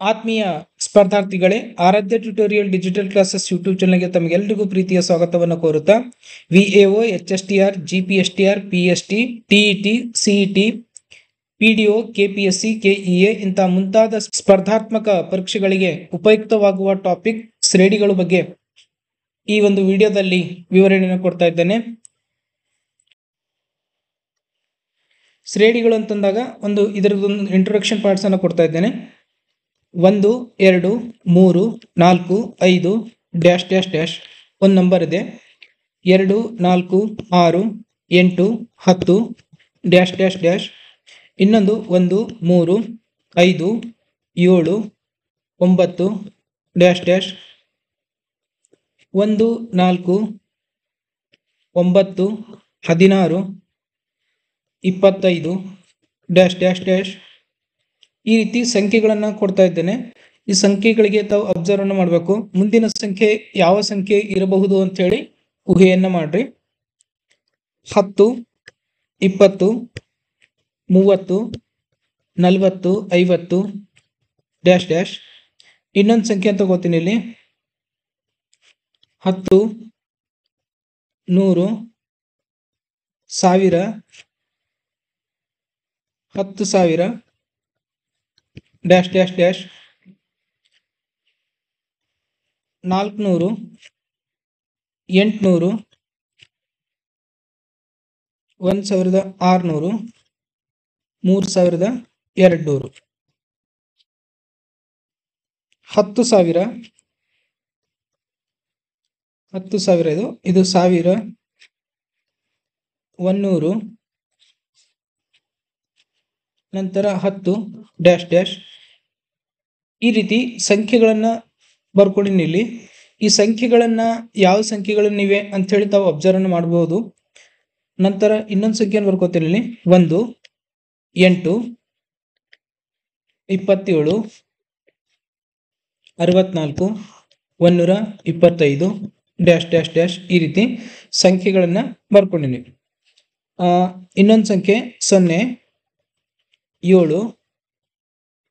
ಆತ್ಮೀಯ ಸ್ಪರ್ಧಾರ್ಥಿಗಳೇ, ಆರಾಧ್ಯ tutorial digital classes YouTube ಚಾನಲ್ಗೆ ತಮಗೆಲ್ಲರಿಗೂ ಪ್ರೀತಿಯ ಸ್ವಾಗತವನ್ನು ಕೋರುತ್ತಾ ವಿಎಒ, HSTR, GPSTR, PST, TET, CET, PDO, KPSC, KEA ಇಂಥ ಮುಂತಾದ ಸ್ಪರ್ಧಾತ್ಮಕ ಪರೀಕ್ಷೆಗಳಿಗೆ ಉಪಯುಕ್ತವಾಗುವ ಟಾಪಿಕ್ ಶ್ರೇಣಿಗಳ ಬಗ್ಗೆ ಈ ಒಂದು ವಿಡಿಯೋದಲ್ಲಿ ವಿವರಣೆಯನ್ನು ಕೊಡ್ತಾ ಇದ್ದೇನೆ. ಶ್ರೇಣಿಗಳು ಅಂತಂದಾಗ ಇದರದೊಂದು ಇಂಟ್ರೊಡಕ್ಷನ್ ಪಾರ್ಟ್ಸ್ ಅನ್ನು ಕೊಡ್ತಾ ಇದ್ದೇನೆ. 1, 2, 3, 4, 5 ಡ್ಯಾಶ್ ಡ್ಯಾಶ್ ಡ್ಯಾಶ್ ಒಂದು ನಂಬರ್ ಇದೆ. 2, 4, 6, 8, 10 ಡ್ಯಾಶ್ ಡ್ಯಾಶ್ ಡ್ಯಾಶ್. ಇನ್ನೊಂದು 1, 3, 5, 7, 9 dash dash. 1, 4, 9, 16, 25 dash dash dash. ಈ ರೀತಿ ಸಂಖ್ಯೆಗಳನ್ನು ಕೊಡ್ತಾ ಇದ್ದೇನೆ. ಈ ಸಂಖ್ಯೆಗಳಿಗೆ ತಾವು ಅಬ್ಸರ್ವ್ ಮಾಡಬೇಕು. ಮುಂದಿನ ಸಂಖ್ಯೆ ಯಾವ ಸಂಖ್ಯೆ ಇರಬಹುದು ಅಂತ ಹೇಳಿ ಊಹೆಯನ್ನ ಮಾಡ್ರಿ. 10, 20, 30, 40, 50 ಡ್ಯಾಶ್ ಡ್ಯಾಶ್. ಇನ್ನೊಂದು ಸಂಖ್ಯೆ ಅಂತ ತಗೋತೀನಿ ಇಲ್ಲಿ. 10, 100, 1000, 10,000 ಡ್ಯಾಶ್ ಡ್ಯಾಶ್ ಡ್ಯಾಶ್. 400, 800, 1,600, 3,200. 10,000, 10,000 ಇದು 1000, 100, ನಂತರ 10 ಡ್ಯಾಶ್ ಡ್ಯಾಶ್. ಈ ರೀತಿ ಸಂಖ್ಯೆಗಳನ್ನ ಬರ್ಕೊಂಡಿನಿ ಇಲ್ಲಿ. ಈ ಸಂಖ್ಯೆಗಳನ್ನ ಯಾವ ಸಂಖ್ಯೆಗಳನ್ನಿವೆ ಅಂತ ಹೇಳಿ ತಾವು ಅಬ್ಸರ್ವ್ ಮಾಡಬಹುದು. ನಂತರ ಇನ್ನೊಂದು ಸಂಖ್ಯೆಯನ್ನು ಬರ್ಕೋತೀನಿ ಇಲ್ಲಿ. 1, 8, 27, 64, 125 ಡ್ಯಾಶ್ ಡ್ಯಾಶ್ ಡ್ಯಾಶ್. ಈ ರೀತಿ ಸಂಖ್ಯೆಗಳನ್ನ ಬರ್ಕೊಂಡಿನಿ. ಇನ್ನೊಂದು ಸಂಖ್ಯೆ 0,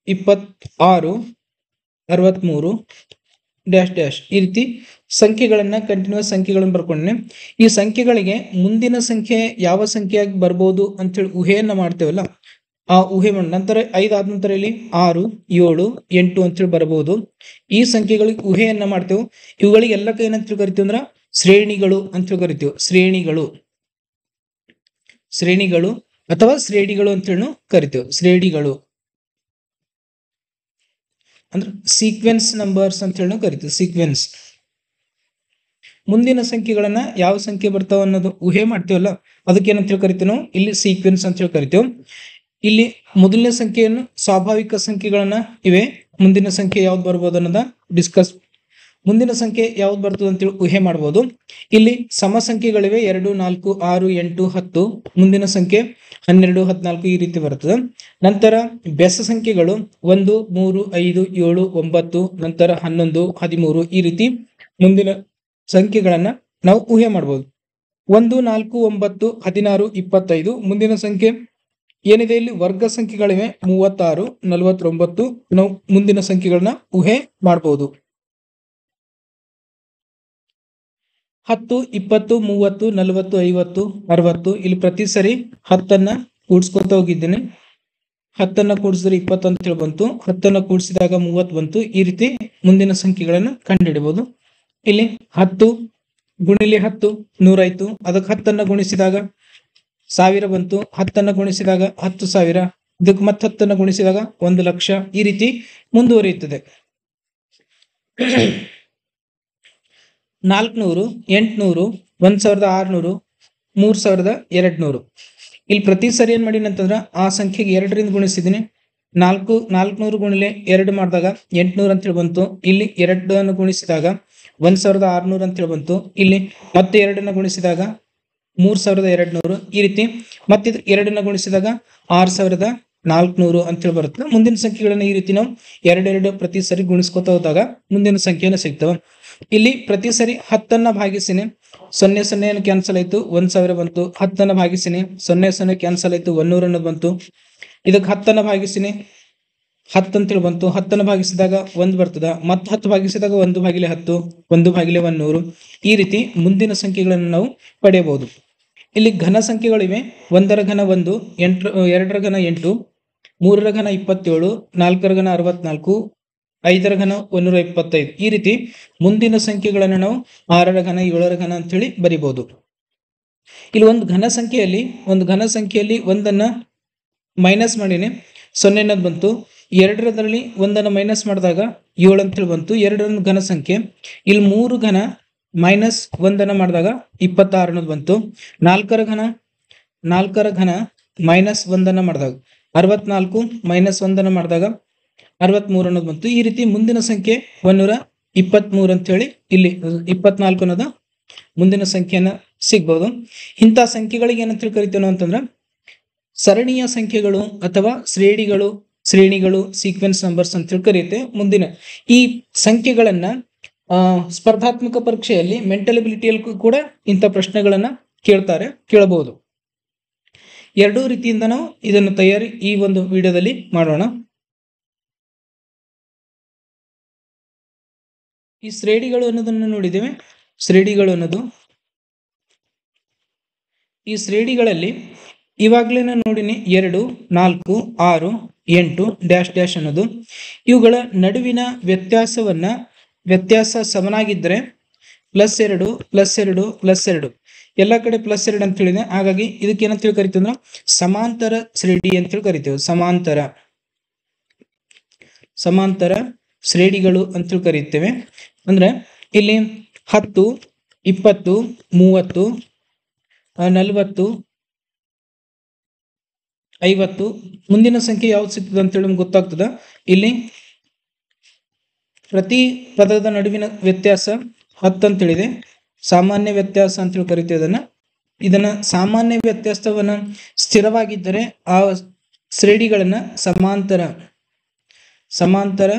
7, 26, 63 ಡ್ಯಾಶ್ ಡ್ಯಾಶ್. ಈ ರೀತಿ ಸಂಖ್ಯೆಗಳನ್ನ ಕಂಟಿನ್ಯೂಸ್ ಸಂಖ್ಯೆಗಳನ್ನು ಬರ್ಕೊಂಡೆ. ಈ ಸಂಖ್ಯೆಗಳಿಗೆ ಮುಂದಿನ ಸಂಖ್ಯೆ ಯಾವ ಸಂಖ್ಯೆಯಾಗಿ ಬರ್ಬೋದು ಅಂತೇಳಿ ಊಹೆಯನ್ನ ಮಾಡ್ತೇವಲ್ಲ, ಆ ಊಹೆ ಮಾಡಿ ನಂತರ 5 ಆದ ನಂತರ ಇಲ್ಲಿ 6, 7, 8 ಅಂತೇಳಿ ಬರಬಹುದು. ಈ ಸಂಖ್ಯೆಗಳಿಗೆ ಊಹೆಯನ್ನ ಮಾಡ್ತೇವೆ. ಇವುಗಳಿಗೆ ಎಲ್ಲಕ್ಕೆ ಏನಂತ ಕರಿತೀವಿ ಅಂದ್ರ ಶ್ರೇಣಿಗಳು ಅಂತೇಳಿ ಕರಿತೀವಿ. ಶ್ರೇಣಿಗಳು ಅಥವಾ ಶ್ರೇಣಿಗಳು ಅಂತೇಳಿ ಕರಿತೇವೆ. ಶ್ರೇಣಿಗಳು ಅಂದ್ರೆ ಸೀಕ್ವೆನ್ಸ್ ನಂಬರ್ಸ್ ಅಂತ ಹೇಳಿ ಕರಿತೀವಿ. ಸೀಕ್ವೆನ್ಸ್. ಮುಂದಿನ ಸಂಖ್ಯೆಗಳನ್ನ ಯಾವ ಸಂಖ್ಯೆ ಬರ್ತಾವ ಅನ್ನೋದು ಊಹೆ ಮಾಡ್ತೀವಲ್ಲ, ಅದಕ್ಕೆ ಏನಂತ ಕರಿತೀವಿ ನಾವು ಇಲ್ಲಿ ಸೀಕ್ವೆನ್ಸ್ ಅಂತ ಹೇಳಿ ಕರಿತೇವೆ. ಇಲ್ಲಿ ಮೊದಲನೇ ಸಂಖ್ಯೆಯನ್ನು ಸ್ವಾಭಾವಿಕ ಸಂಖ್ಯೆಗಳನ್ನ ಇವೆ. ಮುಂದಿನ ಸಂಖ್ಯೆ ಯಾವ್ದು ಬರ್ಬೋದು ಅನ್ನೋದ ಡಿಸ್ಕಸ್. ಮುಂದಿನ ಸಂಖ್ಯೆ ಯಾವ್ದು ಬರ್ತದೆ ಅಂತೇಳಿ ಊಹೆ ಮಾಡ್ಬೋದು. ಇಲ್ಲಿ ಸಮ ಸಂಖ್ಯೆಗಳಿವೆ. 2, 4, 6, 8, 10. ಮುಂದಿನ ಸಂಖ್ಯೆ 12, 14 ಈ ರೀತಿ ಬರ್ತದೆ. ನಂತರ ಬೆಸ ಸಂಖ್ಯೆಗಳು 1, 3, 5, 7, 9, ನಂತರ 11, 13 ಈ ರೀತಿ ಮುಂದಿನ ಸಂಖ್ಯೆಗಳನ್ನ ನಾವು ಊಹೆ ಮಾಡ್ಬೋದು. 1, 4, 9, 16, 25 ಮುಂದಿನ ಸಂಖ್ಯೆ ಏನಿದೆ ಇಲ್ಲಿ ವರ್ಗ ಸಂಖ್ಯೆಗಳಿವೆ. 36, 49 ನಾವು ಮುಂದಿನ ಸಂಖ್ಯೆಗಳನ್ನ ಊಹೆ ಮಾಡಬಹುದು. 10, 20, 30, 40, 50, 60 ಇಲ್ಲಿ ಪ್ರತಿ ಸರಿ 10 ಕೂಡಿಸ್ಕೊತ ಹೋಗಿದ್ದೀನಿ. 10 ಕೂಡಿಸಿದ್ರೆ 20 ಅಂತ ಹೇಳಿ ಬಂತು. 10 ಕೂಡಿಸಿದಾಗ 30 ಬಂತು. ಈ ರೀತಿ ಮುಂದಿನ ಸಂಖ್ಯೆಗಳನ್ನು ಕಂಡುಹಿಡಬಹುದು. ಇಲ್ಲಿ 10 ಗುಣಿಲೆ 10 100 ಆಯ್ತು. ಅದಕ್ಕೆ 10 ಗುಣಿಸಿದಾಗ 1000 ಬಂತು. 10 ಗುಣಿಸಿದಾಗ 10,000. ಇದಕ್ಕೆ ಮತ್ತೆ 10 ಗುಣಿಸಿದಾಗ 1,00,000. ಈ ರೀತಿ ಮುಂದುವರಿಯುತ್ತದೆ. 400, 800, 1,600, 3,200 ಇಲ್ಲಿ ಪ್ರತಿ ಸರಿ ಏನ್ ಮಾಡೀನಿ ಅಂತಂದ್ರ ಆ ಸಂಖ್ಯೆಗೆ 2ರಿಂದ ಗುಣಿಸಿದೀನಿ. 400 ಗುಣಿಲೆ 2 ಮಾಡಿದಾಗ 800 ಅಂತೇಳಿ ಬಂತು. ಇಲ್ಲಿ 2 ಗುಣಿಸಿದಾಗ 1,600 ಅಂತೇಳಿ ಬಂತು. ಇಲ್ಲಿ ಮತ್ತೆ 2 ಗುಣಿಸಿದಾಗ 3,200. ಈ ರೀತಿ ಮತ್ತೆ 2 ಗುಣಿಸಿದಾಗ 6,400 ಅಂತೇಳಿ ಬರುತ್ತೆ. ಮುಂದಿನ ಸಂಖ್ಯೆಗಳನ್ನ ಈ ರೀತಿ ನಾವು 2 ಪ್ರತಿ ಸರಿ ಗುಣಿಸ್ಕೊತಾ ಹೋದಾಗ ಮುಂದಿನ ಸಂಖ್ಯೆನ ಸಿಗ್ತವೆ. ಇಲ್ಲಿ ಪ್ರತಿ ಸರಿ 10 ಭಾಗಿಸಿನಿ. 0 ಕ್ಯಾನ್ಸಲ್ ಆಯ್ತು, 1,000 ಬಂತು. 10 ಭಾಗಿಸಿನಿ, 0 ಕ್ಯಾನ್ಸಲ್ ಆಯ್ತು, 100 ಅನ್ನೋದು ಬಂತು. ಇದಕ್ಕೆ 10 ಭಾಗಿಸಿನಿ, 10 ಅಂತೇಳಿ ಬಂತು. 10 ಭಾಗಿಸಿದಾಗ 1 ಬರ್ತದ. ಮತ್ತು 10 ಭಾಗಿಸಿದಾಗ 1/10, 1/100. ಈ ರೀತಿ ಮುಂದಿನ ಸಂಖ್ಯೆಗಳನ್ನು ನಾವು ಪಡೆಯಬಹುದು. ಇಲ್ಲಿ ಘನ ಸಂಖ್ಯೆಗಳಿವೆ. 1ರ ಘನ 1, 2ರ ಘನ 8, 3ರ ಘನ 27, 4ರ ಘನ 64, 5ರ ಘನ 125. ಈ ರೀತಿ ಮುಂದಿನ ಸಂಖ್ಯೆಗಳನ್ನು ನಾವು 6ರ ಘನ 7ರ ಘನ ಅಂತೇಳಿ ಬರಿಬಹುದು. ಇಲ್ಲಿ ಒಂದು ಘನ ಸಂಖ್ಯೆಯಲ್ಲಿ 1ಅನ್ನ ಮೈನಸ್ ಮಾಡಿನೇ 0 ಅನ್ನೋದು ಬಂತು. 2ರಲ್ಲಿ 1ಅನ್ನು ಮೈನಸ್ ಮಾಡಿದಾಗ 7 ಅಂತೇಳಿ ಬಂತು. 2 ಘನ ಸಂಖ್ಯೆ. ಇಲ್ಲಿ 3 ಘನ ಮೈನಸ್ 1ಅನ್ನು ಮಾಡಿದಾಗ 26 ಅನ್ನೋದು ಬಂತು. 4ರ ಘನ ಮೈನಸ್ 1ಅನ್ನು ಮಾಡಿದಾಗ 64, ಮೈನಸ್ 1ಅನ್ನು ಮಾಡಿದಾಗ 63 ಅನ್ನೋದು ಬಂತು. ಈ ರೀತಿ ಮುಂದಿನ ಸಂಖ್ಯೆ 123 ಅಂತ ಹೇಳಿ ಇಲ್ಲಿ 24 ಅನ್ನೋದು ಮುಂದಿನ ಸಂಖ್ಯೆಯನ್ನ ಸಿಗ್ಬಹುದು. ಇಂಥ ಸಂಖ್ಯೆಗಳಿಗೆ ಏನಂತ ಕರಿತೇವೆ ಅಂತಂದ್ರೆ ಸರಣಿಯ ಸಂಖ್ಯೆಗಳು ಅಥವಾ ಶ್ರೇಣಿಗಳು ಸೀಕ್ವೆನ್ಸ್ ನಂಬರ್ಸ್ ಅಂತ ಕರೆಯುತ್ತೆ. ಮುಂದಿನ ಈ ಸಂಖ್ಯೆಗಳನ್ನ ಸ್ಪರ್ಧಾತ್ಮಕ ಪರೀಕ್ಷೆಯಲ್ಲಿ ಮೆಂಟಲ್ ಎಬಿಲಿಟಿಯಲ್ಲಿ ಕೂಡ ಇಂಥ ಪ್ರಶ್ನೆಗಳನ್ನ ಕೇಳಬಹುದು. ಎರಡೂ ರೀತಿಯಿಂದ ನಾವು ಇದನ್ನು ಈ ಒಂದು ವಿಡಿಯೋದಲ್ಲಿ ಮಾಡೋಣ. ಈ ಶ್ರೇಣಿಗಳು ಅನ್ನೋದನ್ನು ನೋಡಿದ್ದೇವೆ. ಈ ಶ್ರೇಣಿಗಳಲ್ಲಿ ಇವಾಗಲೇ ನಾನು ನೋಡಿನಿ 2, 4, 6, 8 ಡ್ಯಾಶ್ ಡ್ಯಾಶ್ ಅನ್ನೋದು. ಇವುಗಳ ನಡುವಿನ ವ್ಯತ್ಯಾಸ ಸಮನಾಗಿದ್ದರೆ +2 +2 +2 ಎಲ್ಲ ಕಡೆ +2 ಅಂತ ಹೇಳಿದೆ. ಹಾಗಾಗಿ ಇದಕ್ಕೆ ಏನಂತ ಕರಿತೀವಿ ಅಂದ್ರೆ ಸಮಾಂತರ ಶ್ರೇಣಿ ಅಂತೇಳಿ ಕರಿತೇವೆ. ಸಮಾಂತರ ಶ್ರೇಣಿಗಳು ಅಂತೇಳಿ ಕರೀತೇವೆ. ಅಂದ್ರೆ ಇಲ್ಲಿ 10, 20, 30, 40, 50 ಮುಂದಿನ ಸಂಖ್ಯೆ ಯಾವ್ದು ಸಿಗ್ತದೆ ಅಂತೇಳಿ ನಮ್ಗೆ ಗೊತ್ತಾಗ್ತದ. ಇಲ್ಲಿ ಪ್ರತಿ ಪದದ ನಡುವಿನ ವ್ಯತ್ಯಾಸ 10 ಅಂತೇಳಿದೆ. ಸಾಮಾನ್ಯ ವ್ಯತ್ಯಾಸ ಅಂತೇಳಿ ಕರಿತೇವೆ ಇದನ್ನ ಸಾಮಾನ್ಯ ವ್ಯತ್ಯಾಸವನ್ನ ಸ್ಥಿರವಾಗಿದ್ದರೆ ಆ ಶ್ರೇಣಿಗಳನ್ನ ಸಮಾಂತರ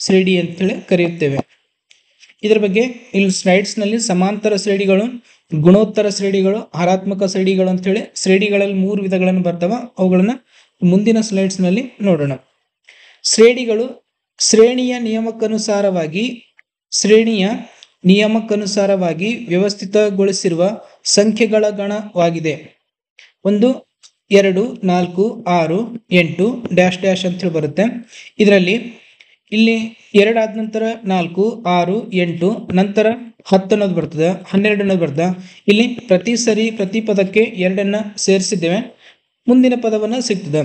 ಶ್ರೇಣಿ ಅಂತೇಳಿ ಕರೆಯುತ್ತೇವೆ. ಇದರ ಬಗ್ಗೆ ಇಲ್ಲಿ ಸ್ಲೈಡ್ಸ್ ನಲ್ಲಿ ಸಮಾಂತರ ಶ್ರೇಣಿಗಳು, ಗುಣೋತ್ತರ ಶ್ರೇಣಿಗಳು, ಹಾರಾತ್ಮಕ ಶ್ರೇಣಿಗಳು ಅಂತೇಳಿ ಶ್ರೇಣಿಗಳಲ್ಲಿ 3 ವಿಧಗಳನ್ನು ಬರ್ತಾವ. ಅವುಗಳನ್ನ ಮುಂದಿನ ಸ್ಲೈಡ್ಸ್ ನಲ್ಲಿ ನೋಡೋಣ. ಶ್ರೇಣಿಗಳು ಶ್ರೇಣಿಯ ನಿಯಮಕ್ಕನುಸಾರವಾಗಿ ವ್ಯವಸ್ಥಿತಗೊಳಿಸಿರುವ ಸಂಖ್ಯೆಗಳ ಗಣವಾಗಿದೆ. 1, 2, 4, 6, 8 ಡ್ಯಾಶ್ ಡ್ಯಾಶ್ ಅಂತೇಳಿ ಬರುತ್ತೆ. ಇದರಲ್ಲಿ ಇಲ್ಲಿ 2 ಆದ ನಂತರ 4, 6, 8 ನಂತರ 10 ಅನ್ನೋದು ಬರ್ತದೆ, 12 ಅನ್ನೋದು ಬರ್ತದೆ. ಇಲ್ಲಿ ಪ್ರತಿ ಪದಕ್ಕೆ 2ಅನ್ನ ಸೇರಿಸಿದ್ದೇವೆ, ಮುಂದಿನ ಪದವನ್ನ ಸಿಗ್ತದೆ.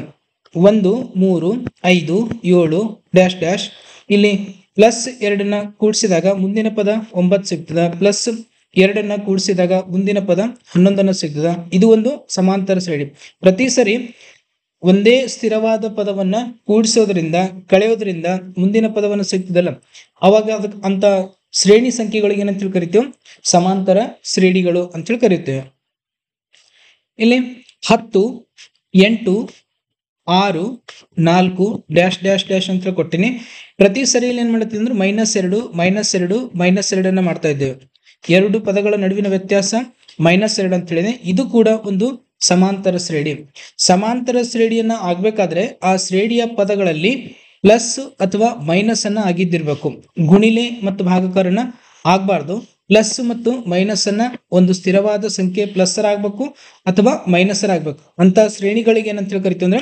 1, 3, 5, 7 ಡ್ಯಾಶ್ ಡ್ಯಾಶ್. ಇಲ್ಲಿ +2ಅನ್ನ ಕೂಡಿಸಿದಾಗ ಮುಂದಿನ ಪದ 9 ಸಿಗ್ತದೆ. +2ಅನ್ನ ಕೂಡಿಸಿದಾಗ ಮುಂದಿನ ಪದ 11 ಸಿಗ್ತದೆ. ಇದು ಒಂದು ಸಮಾಂತರ ಶ್ರೇಣಿ. ಪ್ರತಿ ಸರಿ ಒಂದೇ ಸ್ಥಿರವಾದ ಪದವನ್ನ ಕೂಡಿಸೋದ್ರಿಂದ ಕಳೆಯೋದ್ರಿಂದ ಮುಂದಿನ ಪದವನ್ನು ಸಿಗ್ತದಲ್ಲ, ಅವಾಗ ಅದಕ್ಕೆ ಅಂತ ಶ್ರೇಣಿ ಸಂಖ್ಯೆಗಳಿಗೆ ಏನಂತ ಕರಿತೇವೆ ಸಮಾಂತರ ಶ್ರೇಣಿಗಳು ಅಂತೇಳಿ ಕರಿತೇವೆ. ಇಲ್ಲಿ 10, 8, 6, 4 ಡ್ಯಾಶ್ ಡ್ಯಾಶ್ ಡ್ಯಾಶ್ ಅಂತ ಕೊಟ್ಟಿನಿ. ಪ್ರತಿ ಸರಿಯಲ್ಲಿ ಏನ್ ಮಾಡ್ತೀವಿ ಅಂದ್ರೆ -2 -2 -2 ಮಾಡ್ತಾ ಇದ್ದೇವೆ. 2 ಪದಗಳ ನಡುವಿನ ವ್ಯತ್ಯಾಸ -2 ಅಂತ ಹೇಳಿದೆ. ಇದು ಕೂಡ ಒಂದು ಸಮಾಂತರ ಶ್ರೇಣಿ. ಸಮಾಂತರ ಶ್ರೇಣಿಯನ್ನ ಆಗ್ಬೇಕಾದ್ರೆ ಆ ಶ್ರೇಣಿಯ ಪದಗಳಲ್ಲಿ ಪ್ಲಸ್ ಅಥವಾ ಮೈನಸ್ ಅನ್ನ ಆಗಿದ್ದಿರ್ಬೇಕು. ಗುಣಿಲೆ ಮತ್ತು ಭಾಗಕಾರನ ಆಗ್ಬಾರ್ದು. ಪ್ಲಸ್ ಮತ್ತು ಮೈನಸ್ ಅನ್ನ ಒಂದು ಸ್ಥಿರವಾದ ಸಂಖ್ಯೆ ಪ್ಲಸ್ ಆಗ್ಬೇಕು ಅಥವಾ ಮೈನಸ್ ಆಗ್ಬೇಕು. ಅಂತ ಶ್ರೇಣಿಗಳಿಗೆ ಏನಂತ ಕರಿತೀವಿ ಅಂದ್ರೆ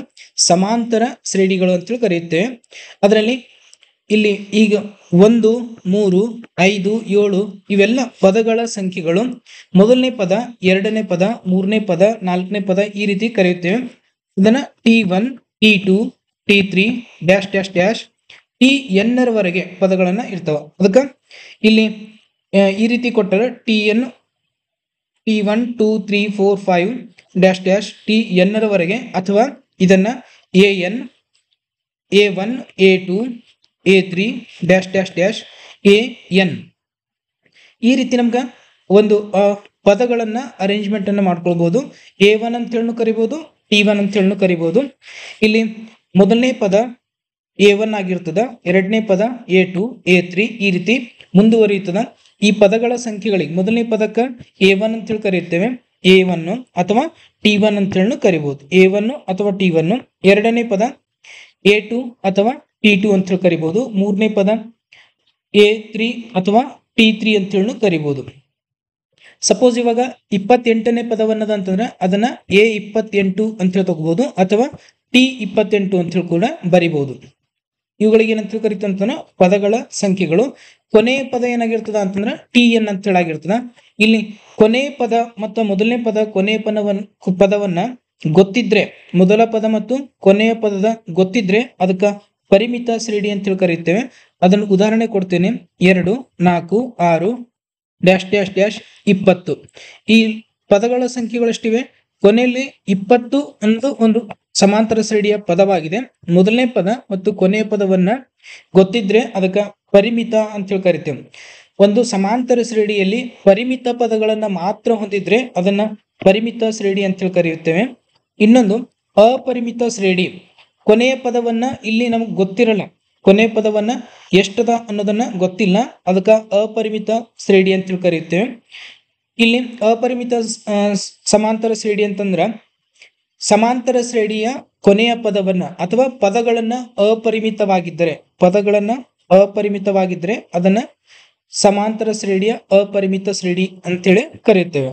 ಸಮಾಂತರ ಶ್ರೇಣಿಗಳು ಅಂತೇಳಿ ಕರೆಯುತ್ತೇವೆ. ಅದರಲ್ಲಿ ಇಲ್ಲಿ ಈಗ 1, 3, 5, 7 ಇವೆಲ್ಲ ಪದಗಳ ಸಂಖ್ಯೆಗಳು. ಮೊದಲನೇ ಪದ, ಎರಡನೇ ಪದ, ಮೂರನೇ ಪದ, ನಾಲ್ಕನೇ ಪದ ಈ ರೀತಿ ಕರೆಯುತ್ತೇವೆ. ಇದನ್ನ T1, T2, T3 dash dash dash Tn ವರೆಗೆ ಪದಗಳನ್ನ ಇರ್ತಾವ. ಅದಕ್ಕೆ ಇಲ್ಲಿ ಈ ರೀತಿ ಕೊಟ್ಟರೆ Tn T1, 2, 3, 4, 5 dash dash Tn ವರೆಗೆ, ಅಥವಾ ಇದನ್ನ An, A1, A2, A3 dash dash dash An ಈ ರೀತಿ ನಮ್ಗೆ ಒಂದು ಪದಗಳನ್ನ ಅರೇಂಜ್ಮೆಂಟ್ ಅನ್ನ ಮಾಡ್ಕೊಳ್ಬಹುದು. A1 ಅಂತ ಹೇಳಿ ಕರಿಬಹುದು, T1 ಅಂತ ಹೇಳಿ ಕರಿಬಹುದು. ಇಲ್ಲಿ ಮೊದಲನೇ ಪದ A1 ಆಗಿರ್ತದ, ಎರಡನೇ ಪದ A2, A3 ಈ ರೀತಿ ಮುಂದುವರಿಯುತ್ತದ. ಈ ಪದಗಳ ಸಂಖ್ಯೆಗಳಿಗೆ ಮೊದಲನೇ ಪದಕ್ಕೆ A1 ಅಂತ ಹೇಳಿ ಕರೆಯುತ್ತೇವೆ, A1 ಅಥವಾ T1 ಅಂತ ಹೇಳಿ ಕರಿಬಹುದು. A1 ಅಥವಾ T1. ಎರಡನೇ ಪದ A2 ಅಥವಾ T2 ಅಂತ ಹೇಳಿ ಕರಿಬಹುದು. ಮೂರನೇ ಪದ A3 ಅಥವಾ T3 ಅಂತ ಹೇಳಿ ಕರಿಬಹುದು. ಸಪೋಸ್ ಇವಾಗ 28ನೇ ಪದವನ್ನದ ಅಂತಂದ್ರೆ ಅದನ್ನ A28 ಅಂತ ಹೇಳಿ ತಗೋಬಹುದು ಅಥವಾ T28 ಅಂತ ಹೇಳಿ ಕೂಡ ಬರಿಬಹುದು. ಇವುಗಳಿಗೆ ಏನಂತ ಕರಿತೀವಿ ಅಂತಂದ್ರೆ ಪದಗಳ ಸಂಖ್ಯೆಗಳು. ಕೊನೆಯ ಪದ ಏನಾಗಿರ್ತದ ಅಂತಂದ್ರೆ TN ಅಂತ ಹೇಳಾಗಿರ್ತದ. ಇಲ್ಲಿ ಕೊನೆಯ ಪದ ಮತ್ತು ಮೊದಲನೇ ಪದ ಕೊನೆಯ ಪದವನ್ನ ಗೊತ್ತಿದ್ರೆ, ಮೊದಲ ಪದ ಮತ್ತು ಕೊನೆಯ ಪದದ ಗೊತ್ತಿದ್ರೆ ಅದಕ್ಕ ಪರಿಮಿತ ಶ್ರೇಣಿ ಅಂತ ಹೇಳಿ ಕರೀತೇವೆ. ಅದನ್ನು ಉದಾಹರಣೆ ಕೊಡ್ತೇನೆ. 2, 4, 6 ಡ್ಯಾಶ್ ಡ್ಯಾಶ್ ಡ್ಯಾಶ್ 20. ಈ ಪದಗಳ ಸಂಖ್ಯೆಗಳಷ್ಟಿವೆ. ಕೊನೆಯಲ್ಲಿ 20 ಅನ್ನೋದು ಒಂದು ಸಮಾಂತರ ಶ್ರೇಣಿಯ ಪದವಾಗಿದೆ. ಮೊದಲನೇ ಪದ ಮತ್ತು ಕೊನೆಯ ಪದವನ್ನ ಗೊತ್ತಿದ್ರೆ ಅದಕ್ಕೆ ಪರಿಮಿತ ಅಂತ ಹೇಳಿ ಕರಿತೇವೆ. ಒಂದು ಸಮಾಂತರ ಶ್ರೇಣಿಯಲ್ಲಿ ಪರಿಮಿತ ಪದಗಳನ್ನ ಮಾತ್ರ ಹೊಂದಿದ್ರೆ ಅದನ್ನ ಪರಿಮಿತ ಶ್ರೇಣಿ ಅಂತ ಹೇಳಿ ಕರೆಯುತ್ತೇವೆ. ಇನ್ನೊಂದು ಅಪರಿಮಿತ ಶ್ರೇಣಿ. ಕೊನೆಯ ಪದವನ್ನ ಇಲ್ಲಿ ನಮಗೆ ಗೊತ್ತಿರಲ್ಲ, ಕೊನೆಯ ಪದವನ್ನ ಎಷ್ಟದ ಅನ್ನೋದನ್ನ ಗೊತ್ತಿಲ್ಲ, ಅದಕ್ಕೆ ಅಪರಿಮಿತ ಶ್ರೇಣಿ ಅಂತ ಹೇಳಿ ಕರೆಯುತ್ತೇವೆ. ಇಲ್ಲಿ ಅಪರಿಮಿತ ಸಮಾಂತರ ಶ್ರೇಣಿ ಅಂತಂದ್ರ ಸಮಾಂತರ ಶ್ರೇಣಿಯ ಕೊನೆಯ ಪದವನ್ನ ಅಥವಾ ಪದಗಳನ್ನ ಅಪರಿಮಿತವಾಗಿದ್ದರೆ ಅದನ್ನ ಸಮಾಂತರ ಶ್ರೇಣಿಯ ಅಪರಿಮಿತ ಶ್ರೇಣಿ ಅಂತೇಳಿ ಕರೆಯುತ್ತೇವೆ.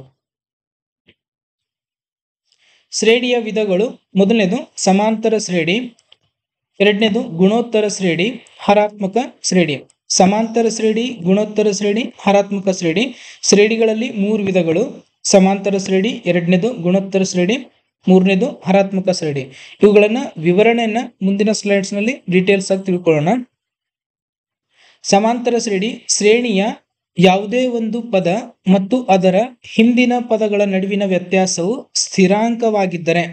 ಶ್ರೇಣಿಯ ವಿಧಗಳು: ಮೊದಲನೇದು ಸಮಾಂತರ ಶ್ರೇಣಿ, ಎರಡನೇದು ಗುಣೋತ್ತರ ಶ್ರೇಣಿ, ಹರಾತ್ಮಕ ಶ್ರೇಣಿ. ಸಮಾಂತರ ಶ್ರೇಣಿ, ಗುಣೋತ್ತರ ಶ್ರೇಣಿ, ಹರಾತ್ಮಕ ಶ್ರೇಣಿ. ಶ್ರೇಣಿಗಳಲ್ಲಿ 3 ವಿಧಗಳು: ಸಮಾಂತರ ಶ್ರೇಣಿ, ಎರಡನೇದು ಗುಣೋತ್ತರ ಶ್ರೇಣಿ, ಮೂರನೇದು ಹರಾತ್ಮಕ ಶ್ರೇಣಿ. ಇವುಗಳನ್ನ ವಿವರಣೆಯನ್ನ ಮುಂದಿನ ಸ್ಲೈಡ್ಸ್ ನಲ್ಲಿ ಡೀಟೇಲ್ಸ್ ಆಗಿ ತಿಳ್ಕೊಳ್ಳೋಣ. ಸಮಾಂತರ ಶ್ರೇಣಿಯ ಯಾವುದೇ ಒಂದು ಪದ ಮತ್ತು ಅದರ ಹಿಂದಿನ ಪದಗಳ ನಡುವಿನ ವ್ಯತ್ಯಾಸವು ಸ್ಥಿರಾಂಕವಾಗಿದ್ದರೆ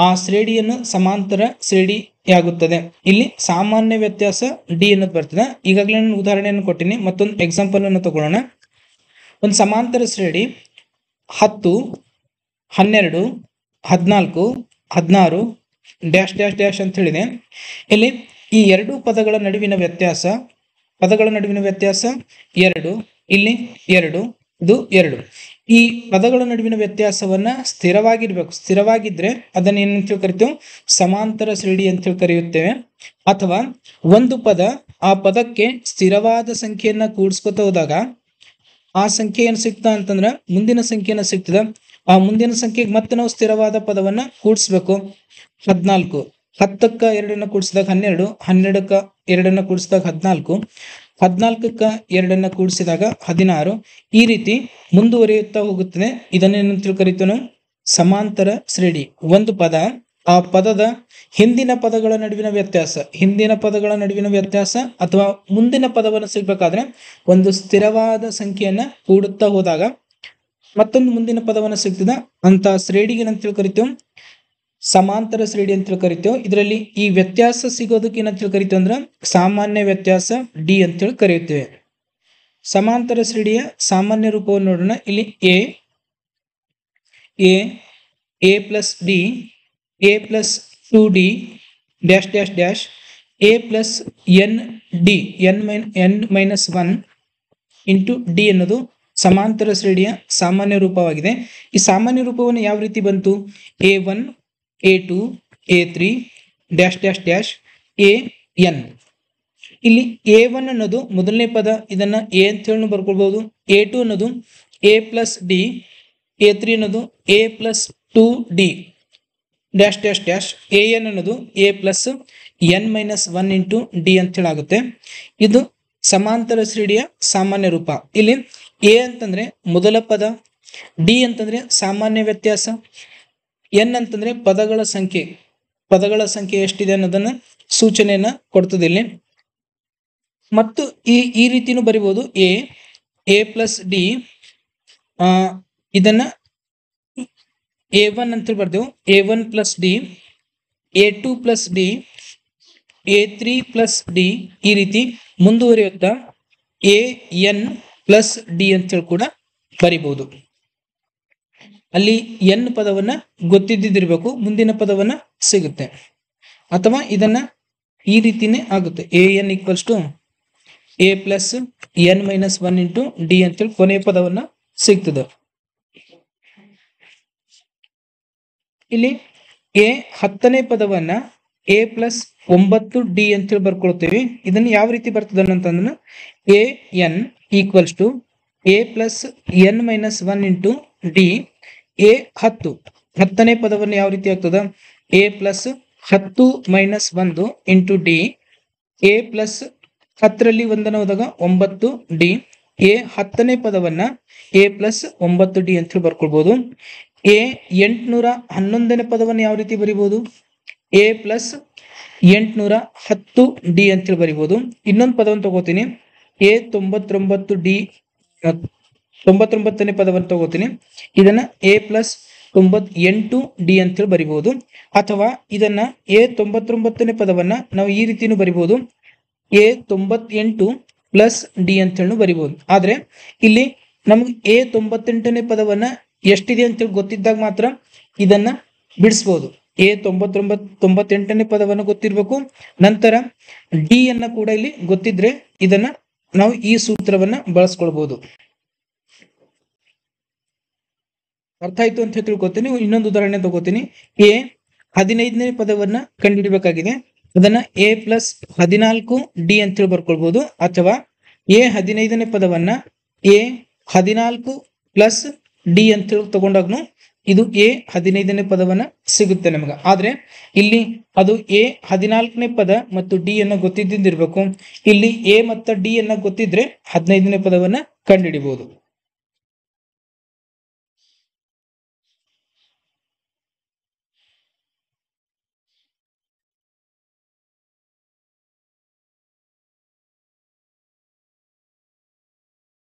ಆ ಶ್ರೇಣಿಯನ್ನು ಸಮಾಂತರ ಶ್ರೇಣಿಯಾಗುತ್ತದೆ. ಇಲ್ಲಿ ಸಾಮಾನ್ಯ ವ್ಯತ್ಯಾಸ ಡಿ ಅನ್ನೋದು ಬರ್ತದೆ. ಈಗಾಗಲೇ ನಾನು ಉದಾಹರಣೆಯನ್ನು ಕೊಟ್ಟಿನಿ, ಮತ್ತೊಂದು ಎಕ್ಸಾಂಪಲ್ ಅನ್ನು ತಗೊಳ್ಳೋಣ. ಒಂದು ಸಮಾಂತರ ಶ್ರೇಣಿ 10, 12, 14, 16 ಡ್ಯಾಶ್ ಡ್ಯಾಶ್ ಡ್ಯಾಶ್ ಅಂತ ಹೇಳಿದೆ. ಇಲ್ಲಿ ಈ ಎರಡು ಪದಗಳ ನಡುವಿನ ವ್ಯತ್ಯಾಸ 2, ಇಲ್ಲಿ 2, ಇದು 2. ಈ ಪದಗಳ ನಡುವಿನ ವ್ಯತ್ಯಾಸವನ್ನ ಸ್ಥಿರವಾಗಿದ್ರೆ ಅದನ್ನ ಏನಂತ ಕರಿತೇವೆ? ಸಮಾಂತರ ಶ್ರೇಣಿ ಅಂತ ಕರೆಯುತ್ತೇವೆ. ಅಥವಾ ಒಂದು ಪದ ಆ ಪದಕ್ಕೆ ಸ್ಥಿರವಾದ ಸಂಖ್ಯೆಯನ್ನ ಕೂಡಿಸ್ಕೊತ ಹೋದಾಗ ಆ ಸಂಖ್ಯೆ ಏನ್ ಸಿಗ್ತ ಅಂತಂದ್ರ ಮುಂದಿನ ಸಂಖ್ಯೆನ ಸಿಗ್ತದ. ಆ ಮುಂದಿನ ಸಂಖ್ಯೆಗೆ ಮತ್ತೆ ನಾವು ಸ್ಥಿರವಾದ ಪದವನ್ನ ಕೂಡಿಸ್ಬೇಕು. 14, 10ಕ್ಕ 2 ಕೂಡಿಸಿದಾಗ 12, 12ಕ್ಕ 2 ಕೂಡಿಸಿದಾಗ 14, 14ಕ್ಕ 2 ಕೂಡಿಸಿದಾಗ 16. ಈ ರೀತಿ ಮುಂದುವರಿಯುತ್ತಾ ಹೋಗುತ್ತದೆ. ಇದನ್ನೇನು ಕರಿತೀವಿ ನಾವು? ಸಮಾಂತರ ಶ್ರೇಣಿ. ಒಂದು ಪದ, ಆ ಪದದ ಹಿಂದಿನ ಪದಗಳ ನಡುವಿನ ವ್ಯತ್ಯಾಸ ಅಥವಾ ಮುಂದಿನ ಪದವನ್ನು ಸಿಗ್ಬೇಕಾದ್ರೆ ಒಂದು ಸ್ಥಿರವಾದ ಸಂಖ್ಯೆಯನ್ನ ಕೂಡುತ್ತಾ ಹೋದಾಗ ಮತ್ತೊಂದು ಮುಂದಿನ ಪದವನ್ನು ಸಿಗ್ತದ. ಅಂತ ಶ್ರೇಣಿಗೆ ಏನಂತ ಕರಿತೇವೆ? ಸಮಾಂತರ ಶ್ರೇಣಿ ಅಂತ ಕರಿತೇವೆ. ಇದರಲ್ಲಿ ಈ ವ್ಯತ್ಯಾಸ ಸಿಗೋದಕ್ಕೆ ಏನಂತ ಕರಿತೇವೆ ಅಂದ್ರೆ ಸಾಮಾನ್ಯ ವ್ಯತ್ಯಾಸ ಡಿ ಅಂತೇಳಿ ಕರೆಯುತ್ತೇವೆ. ಸಮಾಂತರ ಶ್ರೇಣಿಯ ಸಾಮಾನ್ಯ ರೂಪವನ್ನು ನೋಡೋಣ. ಇಲ್ಲಿ a plus D, a plus 2d dash dash dash, A plus N D, N minus 1 into D ಅನ್ನೋದು ಸಮಾಂತರ ಶ್ರೇಣಿಯ ಸಾಮಾನ್ಯ ರೂಪವಾಗಿದೆ. ಈ ಸಾಮಾನ್ಯ ರೂಪವನ್ನು ಯಾವ ರೀತಿ ಬಂತು? A1, A2, A3 dash dash dash AN. ಇಲ್ಲಿ A1 ಅನ್ನೋದು ಮೊದಲನೇ ಪದ, ಇದನ್ನ ಎ ಅಂತ ಹೇಳಿ ಬರ್ಕೊಳ್ಬಹುದು. A2 ಅನ್ನೋದು ಎ ಪ್ಲಸ್ ಡಿ, A3 ಅನ್ನೋದು A plus 2d dash dash dash, AN ಅನ್ನೋದು A plus N minus 1 into D ಅಂತ ಹೇಳಾಗುತ್ತೆ. ಇದು ಸಮಾಂತರ ಶ್ರೇಣಿಯ ಸಾಮಾನ್ಯ ರೂಪ. ಇಲ್ಲಿ ಎ ಅಂತಂದ್ರೆ ಮೊದಲ ಪದ, ಡಿ ಅಂತಂದ್ರೆ ಸಾಮಾನ್ಯ ವ್ಯತ್ಯಾಸ, ಎನ್ ಅಂತಂದ್ರೆ ಪದಗಳ ಸಂಖ್ಯೆ ಎಷ್ಟಿದೆ ಅನ್ನೋದನ್ನ ಸೂಚನೆಯನ್ನ ಕೊಡ್ತದೆ ಇಲ್ಲಿ. ಮತ್ತು ಈ ರೀತಿನೂ ಬರಿಬಹುದು. ಎ ಪ್ಲಸ್ ಡಿ, ಇದನ್ನ A1 ಅಂತ ಬರ್ದೇವು. A1 plus D, A2 plus D, A3 plus D. ಈ ರೀತಿ ಮುಂದುವರಿಯುತ್ತಾ AN ಪ್ಲಸ್ ಡಿ ಅಂತೇಳಿ ಕೂಡ ಬರಿಬಹುದು. ಅಲ್ಲಿ ಎನ್ ಪದವನ್ನ ಗೊತ್ತಿದ್ದಿರ್ಬೇಕು, ಮುಂದಿನ ಪದವನ್ನ ಸಿಗುತ್ತೆ. ಅಥವಾ ಇದನ್ನ ಈ ರೀತಿನೇ ಆಗುತ್ತೆ. AN equals to A plus N minus 1 into D ಅಂತೇಳಿ ಕೊನೆಯ ಪದವನ್ನ ಸಿಗ್ತದೆ. ಇಲ್ಲಿ ಎ 10ನೇ ಪದವನ್ನ ಎ ಪ್ಲಸ್ 9d ಅಂತೇಳಿ ಬರ್ಕೊಳ್ತೇವೆ. ಇದನ್ನ ಯಾವ ರೀತಿ ಬರ್ತದೆ ಅಂತಂದ್ರೆ a N equals to A plus N minus 1 into D. A 10ನೇ ಪದವನ್ನು ಯಾವ ರೀತಿ ಆಗ್ತದ a plus 10 minus 1 into D. A plus 10ರಲ್ಲಿ ಒಂದನ್ನು ಹೋದಾಗ 9d. ಎ 10ನೇ ಪದವನ್ನ ಎ ಪ್ಲಸ್ 9d ಅಂತ ಬರ್ಕೊಳ್ಬಹುದು. ಎ 811ನೇ ಪದವನ್ನು ಯಾವ ರೀತಿ ಬರಿಬಹುದು ಎ ಪ್ಲಸ್ 810d ಅಂತೇಳಿ ಬರಿಬಹುದು. ಇನ್ನೊಂದು ಪದವನ್ನು ತಗೋತೀನಿ ಎ 99d 99ನೇ ಪದವನ್ನು ತಗೋತೀನಿ. ಇದನ್ನ ಎ ಪ್ಲಸ್ 98d ಅಂತೇಳಿ ಬರಿಬಹುದು. ಅಥವಾ ಇದನ್ನ ಎ 99ನೇ ಪದವನ್ನ ನಾವು ಈ ರೀತಿನೂ ಬರಿಬಹುದು ಎ 98 ಪ್ಲಸ್ ಡಿ ಅಂತೇಳಿ ಬರಿಬಹುದು. ಆದ್ರೆ ಇಲ್ಲಿ ನಮ್ಗೆ ಎ 98ನೇ ಪದವನ್ನ ಎಷ್ಟಿದೆ ಅಂತೇಳಿ ಗೊತ್ತಿದ್ದಾಗ ಮಾತ್ರ ಇದನ್ನ ಬಿಡಿಸ್ಬೋದು. ಎ 98ನೇ ಪದವನ್ನು ಗೊತ್ತಿರ್ಬೇಕು. ನಂತರ ಡಿ ಅನ್ನ ಕೂಡ ಇಲ್ಲಿ ಗೊತ್ತಿದ್ರೆ ಇದನ್ನ ನಾವು ಈ ಸೂತ್ರವನ್ನ ಬಳಸ್ಕೊಳ್ಬಹುದು. ಅರ್ಥ ಆಯ್ತು ಅಂತ ತಿಳ್ಕೊತೀನಿ. ಇನ್ನೊಂದು ಉದಾಹರಣೆ ತಗೋತೀನಿ. ಎ 15ನೇ ಪದವನ್ನ ಕಂಡುಹಿಡಬೇಕಾಗಿದೆ. ಅದನ್ನ ಎ ಪ್ಲಸ್ 14d ಅಂತೇಳಿ ಬರ್ಕೊಳ್ಬಹುದು. ಅಥವಾ ಎ 15ನೇ ಪದವನ್ನ ಎ 14 ಪ್ಲಸ್ ಡಿ ಅಂತೇಳಿ ತಗೊಂಡಾಗ್ನು ಇದು ಎ 15ನೇ ಪದವನ್ನ ಸಿಗುತ್ತೆ ನಮಗ. ಆದ್ರೆ ಇಲ್ಲಿ ಅದು ಎ 14ನೇ ಪದ ಮತ್ತು ಡಿ ಅನ್ನ ಗೊತ್ತಿದ್ದಿರ್ಬೇಕು. ಇಲ್ಲಿ ಎ ಮತ್ತು ಡಿ ಅನ್ನ ಗೊತ್ತಿದ್ರೆ 15ನೇ ಪದವನ್ನ ಕಂಡುಹಿಡಿಬಹುದು.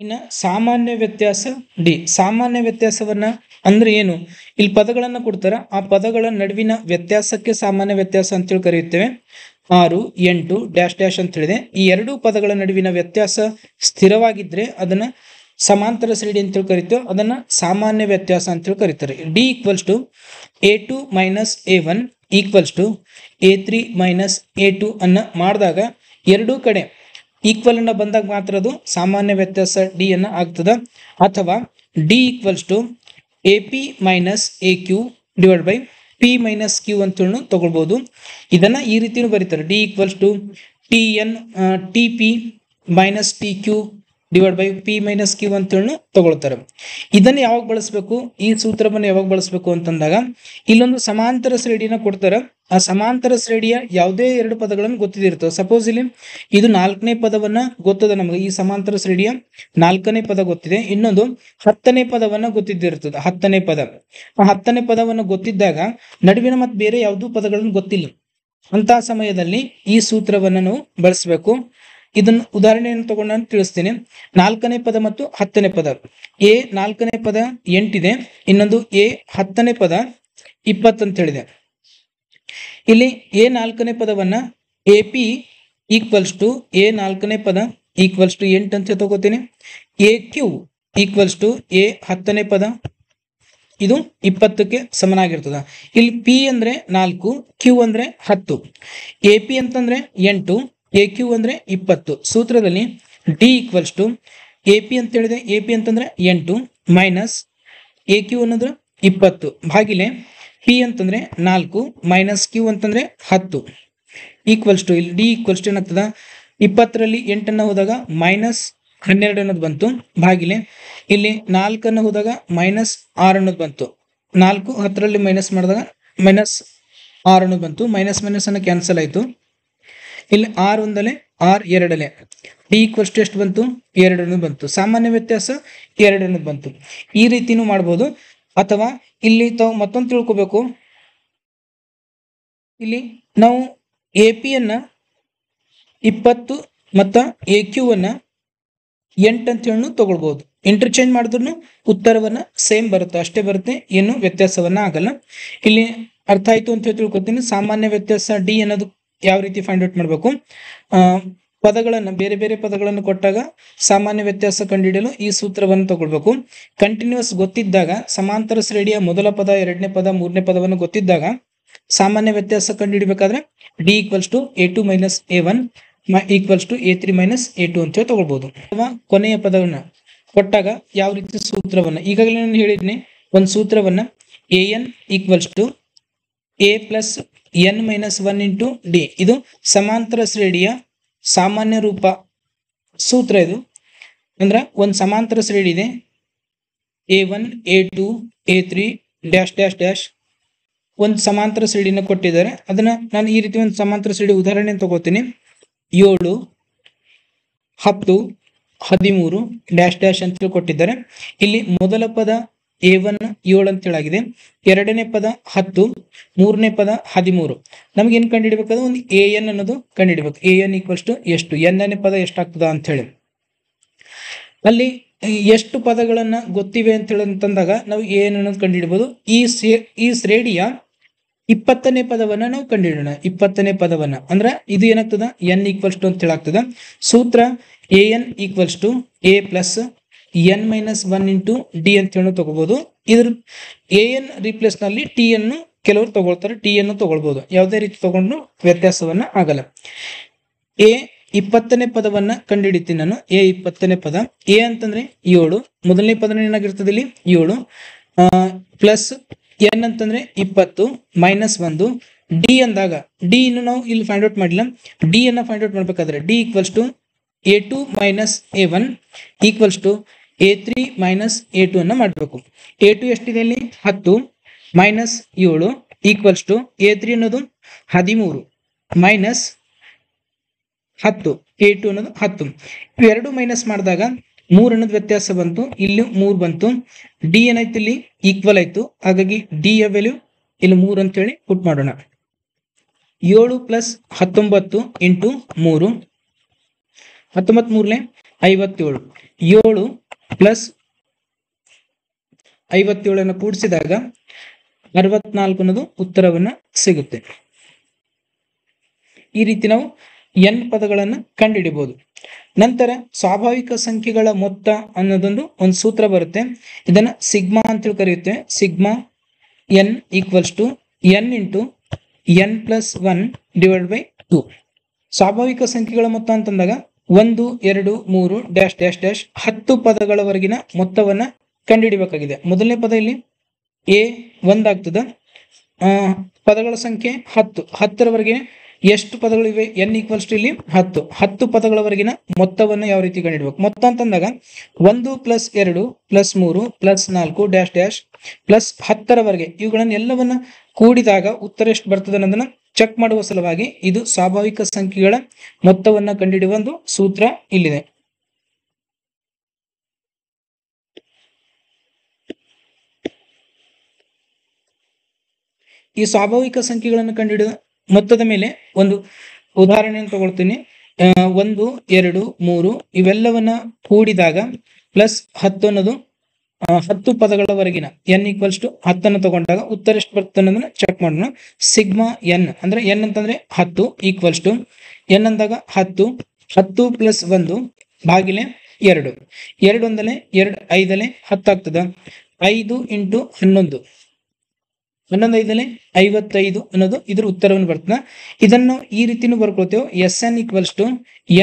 ಇನ್ನು ಸಾಮಾನ್ಯ ವ್ಯತ್ಯಾಸ ಡಿ. ಸಾಮಾನ್ಯ ವ್ಯತ್ಯಾಸವನ್ನ ಅಂದ್ರೆ ಏನು, ಇಲ್ಲಿ ಪದಗಳನ್ನ ಕೊಡ್ತಾರ, ಆ ಪದಗಳ ನಡುವಿನ ವ್ಯತ್ಯಾಸಕ್ಕೆ ಸಾಮಾನ್ಯ ವ್ಯತ್ಯಾಸ ಅಂತೇಳಿ ಕರೆಯುತ್ತೇವೆ. 6 8 ಡ್ಯಾಶ್ ಡ್ಯಾಶ್ ಅಂತ ಹೇಳಿದೆ. ಈ ಎರಡೂ ಪದಗಳ ನಡುವಿನ ವ್ಯತ್ಯಾಸ ಸ್ಥಿರವಾಗಿದ್ರೆ ಅದನ್ನ ಸಮಾಂತರ ಶ್ರೇಣಿ ಅಂತೇಳಿ ಕರಿತೇವೆ. ಅದನ್ನ ಸಾಮಾನ್ಯ ವ್ಯತ್ಯಾಸ ಅಂತೇಳಿ ಕರೀತಾರೆ. D equals to A2 minus A1 equals to A3 minus A2 ಅನ್ನ ಮಾಡಿದಾಗ ಎರಡೂ ಕಡೆ ಈಕ್ವಲ್ ಅನ್ನ ಬಂದಾಗ ಮಾತ್ರ ಅದು ಸಾಮಾನ್ಯ ವ್ಯತ್ಯಾಸ ಡಿ ಅನ್ನ ಆಗ್ತದ. ಅಥವಾ D equals to AP minus AQ divide by P minus Q ಅಂತ ತಗೊಳ್ಬಹುದು. ಇದನ್ನ ಈ ರೀತಿನೂ ಬರೀತಾರೆ. D equals to TP minus TQ divide by P minus Q ಅಂತ ತಗೊಳ್ತಾರೆ. ಇದನ್ನ ಯಾವಾಗ ಬಳಸಬೇಕು, ಈ ಸೂತ್ರವನ್ನು ಯಾವಾಗ ಬಳಸಬೇಕು ಅಂತಂದಾಗ ಇಲ್ಲೊಂದು ಸಮಾಂತರ ಶ್ರೇಣಿನ ಕೊಡ್ತಾರೆ. ಆ ಸಮಾಂತರ ಶ್ರೇಣಿಯ ಯಾವುದೇ ಎರಡು ಪದಗಳನ್ನು ಗೊತ್ತಿದಿರ್ತವೆ. ಸಪೋಸ್ ಇಲ್ಲಿ ಇದು 4ನೇ ಪದವನ್ನ ಗೊತ್ತದ ನಮಗೆ, ಈ ಸಮಾಂತರ ಶ್ರೇಣಿಯ 4ನೇ ಪದ ಗೊತ್ತಿದೆ. ಇನ್ನೊಂದು 10ನೇ ಪದವನ್ನ ಗೊತ್ತಿದ್ದಿರ್ತದೆ. 10ನೇ ಪದ, ಆ 10ನೇ ಪದವನ್ನು ಗೊತ್ತಿದ್ದಾಗ ನಡುವಿನ ಮತ್ತೆ ಬೇರೆ ಯಾವುದೂ ಪದಗಳನ್ನು ಗೊತ್ತಿಲ್ಲ. ಅಂತ ಸಮಯದಲ್ಲಿ ಈ ಸೂತ್ರವನ್ನು ನಾವು ಬಳಸಬೇಕು. ಇದನ್ನು ಉದಾಹರಣೆಯನ್ನು ತಗೊಂಡು ನಾನು ತಿಳಿಸ್ತೇನೆ. 4ನೇ ಪದ ಮತ್ತು 10ನೇ ಪದ. ಎ 4ನೇ ಪದ 8 ಇದೆ. ಇನ್ನೊಂದು ಎ 10ನೇ ಪದ 20 ಅಂತ ಹೇಳಿದೆ. ಇಲ್ಲಿ ಎ 4ನೇ ಪದವನ್ನ AP ಈಕ್ವಲ್ಸ್ ಟು ಎ 4ನೇ ಪದ ಈಕ್ವಲ್ಸ್ ಟು 8 ಅಂತ ತಗೋತೀನಿ. AQ ಈಕ್ವಲ್ಸ್ ಟು ಎ 10ನೇ ಪದ ಇದು 20ಕ್ಕೆ ಸಮನಾಗಿರ್ತದ. ಇಲ್ಲಿ P ಅಂದ್ರೆ 4, Q ಅಂದ್ರೆ 10, AP ಅಂತಂದ್ರೆ 8, AQ ಅಂದ್ರೆ 20. ಸೂತ್ರದಲ್ಲಿ ಡಿ ಈಕ್ವಲ್ಸ್ ಟು AP ಅಂತ ಹೇಳಿದೆ. AP ಅಂತಂದ್ರೆ 8 ಮೈನಸ್ AQ ಅನ್ನೋದ್ರೆ 20 ಭಾಗಿಲೆ P ಅಂತಂದ್ರೆ 4 ಮೈನಸ್ Q ಅಂತಂದ್ರೆ 10 ಈಕ್ವಲ್ಸ್ ಟು ಇಲ್ಲಿ ಡಿ ಈಕ್ವಲ್ಸ್ ಟು ಏನಾಗ್ತದ 20ರಲ್ಲಿ 8 ಹೋದಾಗ ಮೈನಸ್ 12 ಅನ್ನೋದು ಬಂತು ಭಾಗಿಲೆ ಇಲ್ಲಿ 4 ಹೋದಾಗ ಮೈನಸ್ 6 ಅನ್ನೋದು ಬಂತು. 4 10ರಲ್ಲಿ ಮೈನಸ್ ಮಾಡಿದಾಗ ಮೈನಸ್ 6 ಅನ್ನೋದು ಬಂತು. ಮೈನಸ್ ಮೈನಸ್ ಅನ್ನ ಕ್ಯಾನ್ಸಲ್ ಆಯ್ತು. ಇಲ್ಲಿ 6 ಒಂದಲೆ 6 ಎರಡಲೆ ಡಿ ಈಕ್ವಲ್ಸ್ ಟು ಎಷ್ಟು ಬಂತು 2 ಅನ್ನೋದು ಬಂತು. ಸಾಮಾನ್ಯ ವ್ಯತ್ಯಾಸ 2 ಅನ್ನೋದು ಬಂತು. ಈ ರೀತಿನೂ ಮಾಡ್ಬೋದು. ಅಥವಾ ಇಲ್ಲಿ ತಾವು ಮತ್ತೊಂದು ತಿಳ್ಕೊಬೇಕು. ಇಲ್ಲಿ ನಾವು AP ಅನ್ನ 20 ಮತ್ತು AQ ಅನ್ನ 8 ಅಂತ ಹೇಳಿ ತಗೊಳ್ಬಹುದು. ಇಂಟರ್ಚೇಂಜ್ ಮಾಡಿದ್ರು ಉತ್ತರವನ್ನ ಸೇಮ್ ಬರುತ್ತೆ, ಅಷ್ಟೇ ಬರುತ್ತೆ, ಏನು ವ್ಯತ್ಯಾಸವನ್ನ ಆಗಲ್ಲ. ಇಲ್ಲಿ ಅರ್ಥ ಆಯ್ತು ಅಂತ ತಿಳ್ಕೊತೀನಿ. ಸಾಮಾನ್ಯ ವ್ಯತ್ಯಾಸ ಡಿ ಅನ್ನೋದು ಯಾವ ರೀತಿ ಫೈಂಡ್ ಔಟ್ ಮಾಡಬೇಕು, ಪದಗಳನ್ನು ಬೇರೆ ಬೇರೆ ಪದಗಳನ್ನು ಕೊಟ್ಟಾಗ ಸಾಮಾನ್ಯ ವ್ಯತ್ಯಾಸ ಕಂಡುಹಿಡಿಯಲು ಈ ಸೂತ್ರವನ್ನು ತಗೊಳ್ಬೇಕು. ಕಂಟಿನ್ಯೂಸ್ ಗೊತ್ತಿದ್ದಾಗ ಸಮಾಂತರ ಶ್ರೇಣಿಯ ಮೊದಲ ಪದ, 2ನೇ ಪದ, 3ನೇ ಪದವನ್ನು ಗೊತ್ತಿದ್ದಾಗ ಸಾಮಾನ್ಯ ವ್ಯತ್ಯಾಸ ಕಂಡುಹಿಡಬೇಕಾದ್ರೆ d equals to A2 minus A1 equals to A3 minus A2 ಅಂತ ತಗೊಳ್ಬಹುದು. ಅಥವಾ ಕೊನೆಯ ಪದವನ್ನ ಕೊಟ್ಟಾಗ ಯಾವ ರೀತಿ ಸೂತ್ರವನ್ನ ಈಗಾಗಲೇ ನಾನು ಹೇಳಿದ್ನಿ. ಒಂದು ಸೂತ್ರವನ್ನ AN equals to A plus N minus one into D. ಇದು ಸಮಾಂತರ ಶ್ರೇಣಿಯ ಸಾಮಾನ್ಯ ರೂಪ ಸೂತ್ರ. ಇದು ಅಂದ್ರೆ ಒಂದು ಸಮಾಂತರ ಶ್ರೇಣಿ ಇದೆ, A1 A2 A3 dash dash dash ಒಂದು ಸಮಾಂತರ ಶ್ರೇಣಿನ ಕೊಟ್ಟಿದ್ದಾರೆ. ಅದನ್ನ ನಾನು ಈ ರೀತಿ ಒಂದು ಸಮಾಂತರ ಶ್ರೇಣಿ ಉದಾಹರಣೆ ತಗೋತೀನಿ. 7 10 13 ಡ್ಯಾಶ್ ಡ್ಯಾಶ್ ಅಂತ ಕೊಟ್ಟಿದ್ದಾರೆ. ಇಲ್ಲಿ ಮೊದಲ ಪದ A1 7 ಅಂತ ಹೇಳಾಗಿದೆ, ಎರಡನೇ ಪದ 10, ಮೂರನೇ ಪದ 13. ನಮ್ಗೆ ಏನ್ ಕಂಡುಹಿಡಬೇಕಾದ್ರೆ ಒಂದು AN ಅನ್ನೋದು ಕಂಡುಹಿಡಬೇಕು. AN ಈಕ್ವಲ್ಸ್ ಟು ಎಷ್ಟು, ಎನ್ನೇ ಪದ ಎಷ್ಟಾಗ್ತದ ಅಂತ ಹೇಳಿ. ಅಲ್ಲಿ ಎಷ್ಟು ಪದಗಳನ್ನ ಗೊತ್ತಿವೆ ಅಂತ ಹೇಳಿ ಅಂತಂದಾಗ ನಾವು AN ಅನ್ನೋದು ಕಂಡುಹಿಡಬಹುದು. ಈ ಶ್ರೇಣಿಯ 20ನೇ ಪದವನ್ನ ನಾವು ಕಂಡುಹಿಡೋಣ. 20ನೇ ಪದವನ್ನ ಅಂದ್ರೆ ಇದು ಏನಾಗ್ತದ, N ಈಕ್ವಲ್ಸ್ ಟು ಅಂತ ಹೇಳಾಗ್ತದ. ಸೂತ್ರ AN equals to A plus N minus 1 into D ಅಂತ ಹೇಳಿ ತಗೋಬಹುದು. ಇದ್ರ AN ರಿಪ್ಲೇಸ್ ನಲ್ಲಿ ಟಿ ಅನ್ನು ಕೆಲವರು ತಗೊಳ್ತಾರೆ, ಟಿ ಅನ್ನು ತಗೊಳ್ಬಹುದು. ಯಾವುದೇ ರೀತಿ ತಗೊಂಡು ವ್ಯತ್ಯಾಸವನ್ನ ಆಗಲ್ಲ. A 20ನೇ ಪದವನ್ನ ಕಂಡುಹಿಡಿತೀನಿ ನಾನು. A 20ನೇ ಪದ. A ಅಂತಂದ್ರೆ 7, ಮೊದಲನೇ ಪದ ಏನಾಗಿರ್ತದೆ ಇಲ್ಲಿ 7, ಪ್ಲಸ್ N ಅಂತಂದ್ರೆ 20 ಮೈನಸ್ 1. ಡಿ ಅಂದಾಗ ಡಿ ಇನ್ನು ನಾವು ಇಲ್ಲಿ ಫೈಂಡ್ ಔಟ್ ಮಾಡಿಲ್ಲ. ಡಿ ಅನ್ನ ಫೈಂಡ್ ಔಟ್ ಮಾಡ್ಬೇಕಾದ್ರೆ D equals to A2 minus A1 equals to A3 minus A2 ಅನ್ನ ಮಾಡಬೇಕು. A2 ಎಷ್ಟಿದೆ ಇಲ್ಲಿ 10 ಮೈನಸ್ 7 ಈಕ್ವಲ್ಸ್ ಟು A3 ಅನ್ನೋದು 13 ಮೈನಸ್ 10, A2 ಅನ್ನೋದು 10. ಇವೆರಡು ಮೈನಸ್ ಮಾಡಿದಾಗ 3 ಅನ್ನೋದು ವ್ಯತ್ಯಾಸ ಬಂತು, ಇಲ್ಲಿ 3 ಬಂತು. ಡಿ ಏನಾಯ್ತು ಇಲ್ಲಿ ಈಕ್ವಲ್ ಆಯ್ತು, ಹಾಗಾಗಿ ಡಿ ಯ ವ್ಯಾಲ್ಯೂ ಇಲ್ಲಿ 3 ಅಂತ ಹೇಳಿ ಪುಟ್ ಮಾಡೋಣ. 7 ಪ್ಲಸ್ 19 ಇಂಟು 3, 19 ಮೂರನೇ 57. 7 ಪ್ಲಸ್ 57 ಕೂಡಿಸಿದಾಗ 64 ಅನ್ನೋದು ಉತ್ತರವನ್ನ ಸಿಗುತ್ತೆ. ಈ ರೀತಿ ನಾವು N ಪದಗಳನ್ನು ಕಂಡುಹಿಡಿಬಹುದು. ನಂತರ ಸ್ವಾಭಾವಿಕ ಸಂಖ್ಯೆಗಳ ಮೊತ್ತ ಅನ್ನೋದೊಂದು ಒಂದು ಸೂತ್ರ ಬರುತ್ತೆ. ಇದನ್ನ ಸಿಗ್ಮಾ ಅಂತೇಳಿ ಕರೆಯುತ್ತೆ. Sigma N equals to N into N plus 1 divide by 2. ಸ್ವಾಭಾವಿಕ ಸಂಖ್ಯೆಗಳ ಮೊತ್ತ ಅಂತಂದಾಗ 1 2 3 ಡ್ಯಾಶ್ ಡ್ಯಾಶ್ ಡ್ಯಾಶ್ 10 ಪದಗಳವರೆಗಿನ ಮೊತ್ತವನ್ನ ಕಂಡುಹಿಡಿಬೇಕಾಗಿದೆ. ಮೊದಲನೇ ಪದ ಇಲ್ಲಿ A 1 ಆಗ್ತದ. ಪದಗಳ ಸಂಖ್ಯೆ 10, 10ರವರೆಗೆ ಎಷ್ಟು ಪದಗಳಿವೆ, N ಈಕ್ವಲ್ಸ್ ಟು ಇಲ್ಲಿ 10 ಪದಗಳವರೆಗಿನ ಮೊತ್ತವನ್ನು ಯಾವ ರೀತಿ ಕಂಡುಹಿಡಬೇಕು. ಮೊತ್ತ ಅಂತಂದಾಗ 1 plus 2 plus 3 plus 4 dash dash plus 10ರವರೆಗೆ ಇವುಗಳನ್ನ ಎಲ್ಲವನ್ನ ಕೂಡಿದಾಗ ಉತ್ತರ ಎಷ್ಟು ಬರ್ತದೆ ಅನ್ನೋದನ್ನ ಚೆಕ್ ಮಾಡುವ ಸಲುವಾಗಿ ಇದು ಸ್ವಾಭಾವಿಕ ಸಂಖ್ಯೆಗಳ ಮೊತ್ತವನ್ನ ಕಂಡುಹಿಡಿಯುವ ಒಂದು ಸೂತ್ರ ಇಲ್ಲಿದೆ. ಈ ಸ್ವಾಭಾವಿಕ ಸಂಖ್ಯೆಗಳನ್ನು ಕಂಡುಹಿಡಿದ ಮೊತ್ತದ ಮೇಲೆ ಒಂದು ಉದಾಹರಣೆಯನ್ನು ತಗೊಳ್ತೀನಿ. 1 2 3 ಇವೆಲ್ಲವನ್ನ ಕೂಡಿದಾಗ ಪ್ಲಸ್ 10 ಅನ್ನೋದು 10 ಪದಗಳವರೆಗಿನ N ಈಕ್ವಲ್ಸ್ ಟು 10 ಅನ್ನು ತಗೊಂಡಾಗ ಉತ್ತರ ಎಷ್ಟು ಬರ್ತದೆ ಅನ್ನೋದನ್ನ ಚೆಕ್ ಮಾಡೋಣ. ಸಿಗ್ಮಾ N ಅಂದ್ರೆ N ಅಂತಂದ್ರೆ 10 ಈಕ್ವಲ್ಸ್ ಟು N ಅಂದಾಗ 10 ಪ್ಲಸ್ 1 ಭಾಗಿಲೆ 2. 2 ಒಂದಲೆ 2 5 10 ಆಗ್ತದ. 5 ಇಂಟು 11 11 5 55 ಅನ್ನೋದು ಇದ್ರ ಉತ್ತರವನ್ನು ಬರ್ತದೆ. ಇದನ್ನು ಈ ರೀತಿನೂ ಬರ್ಕೊಳ್ತೇವೆ. SN equals to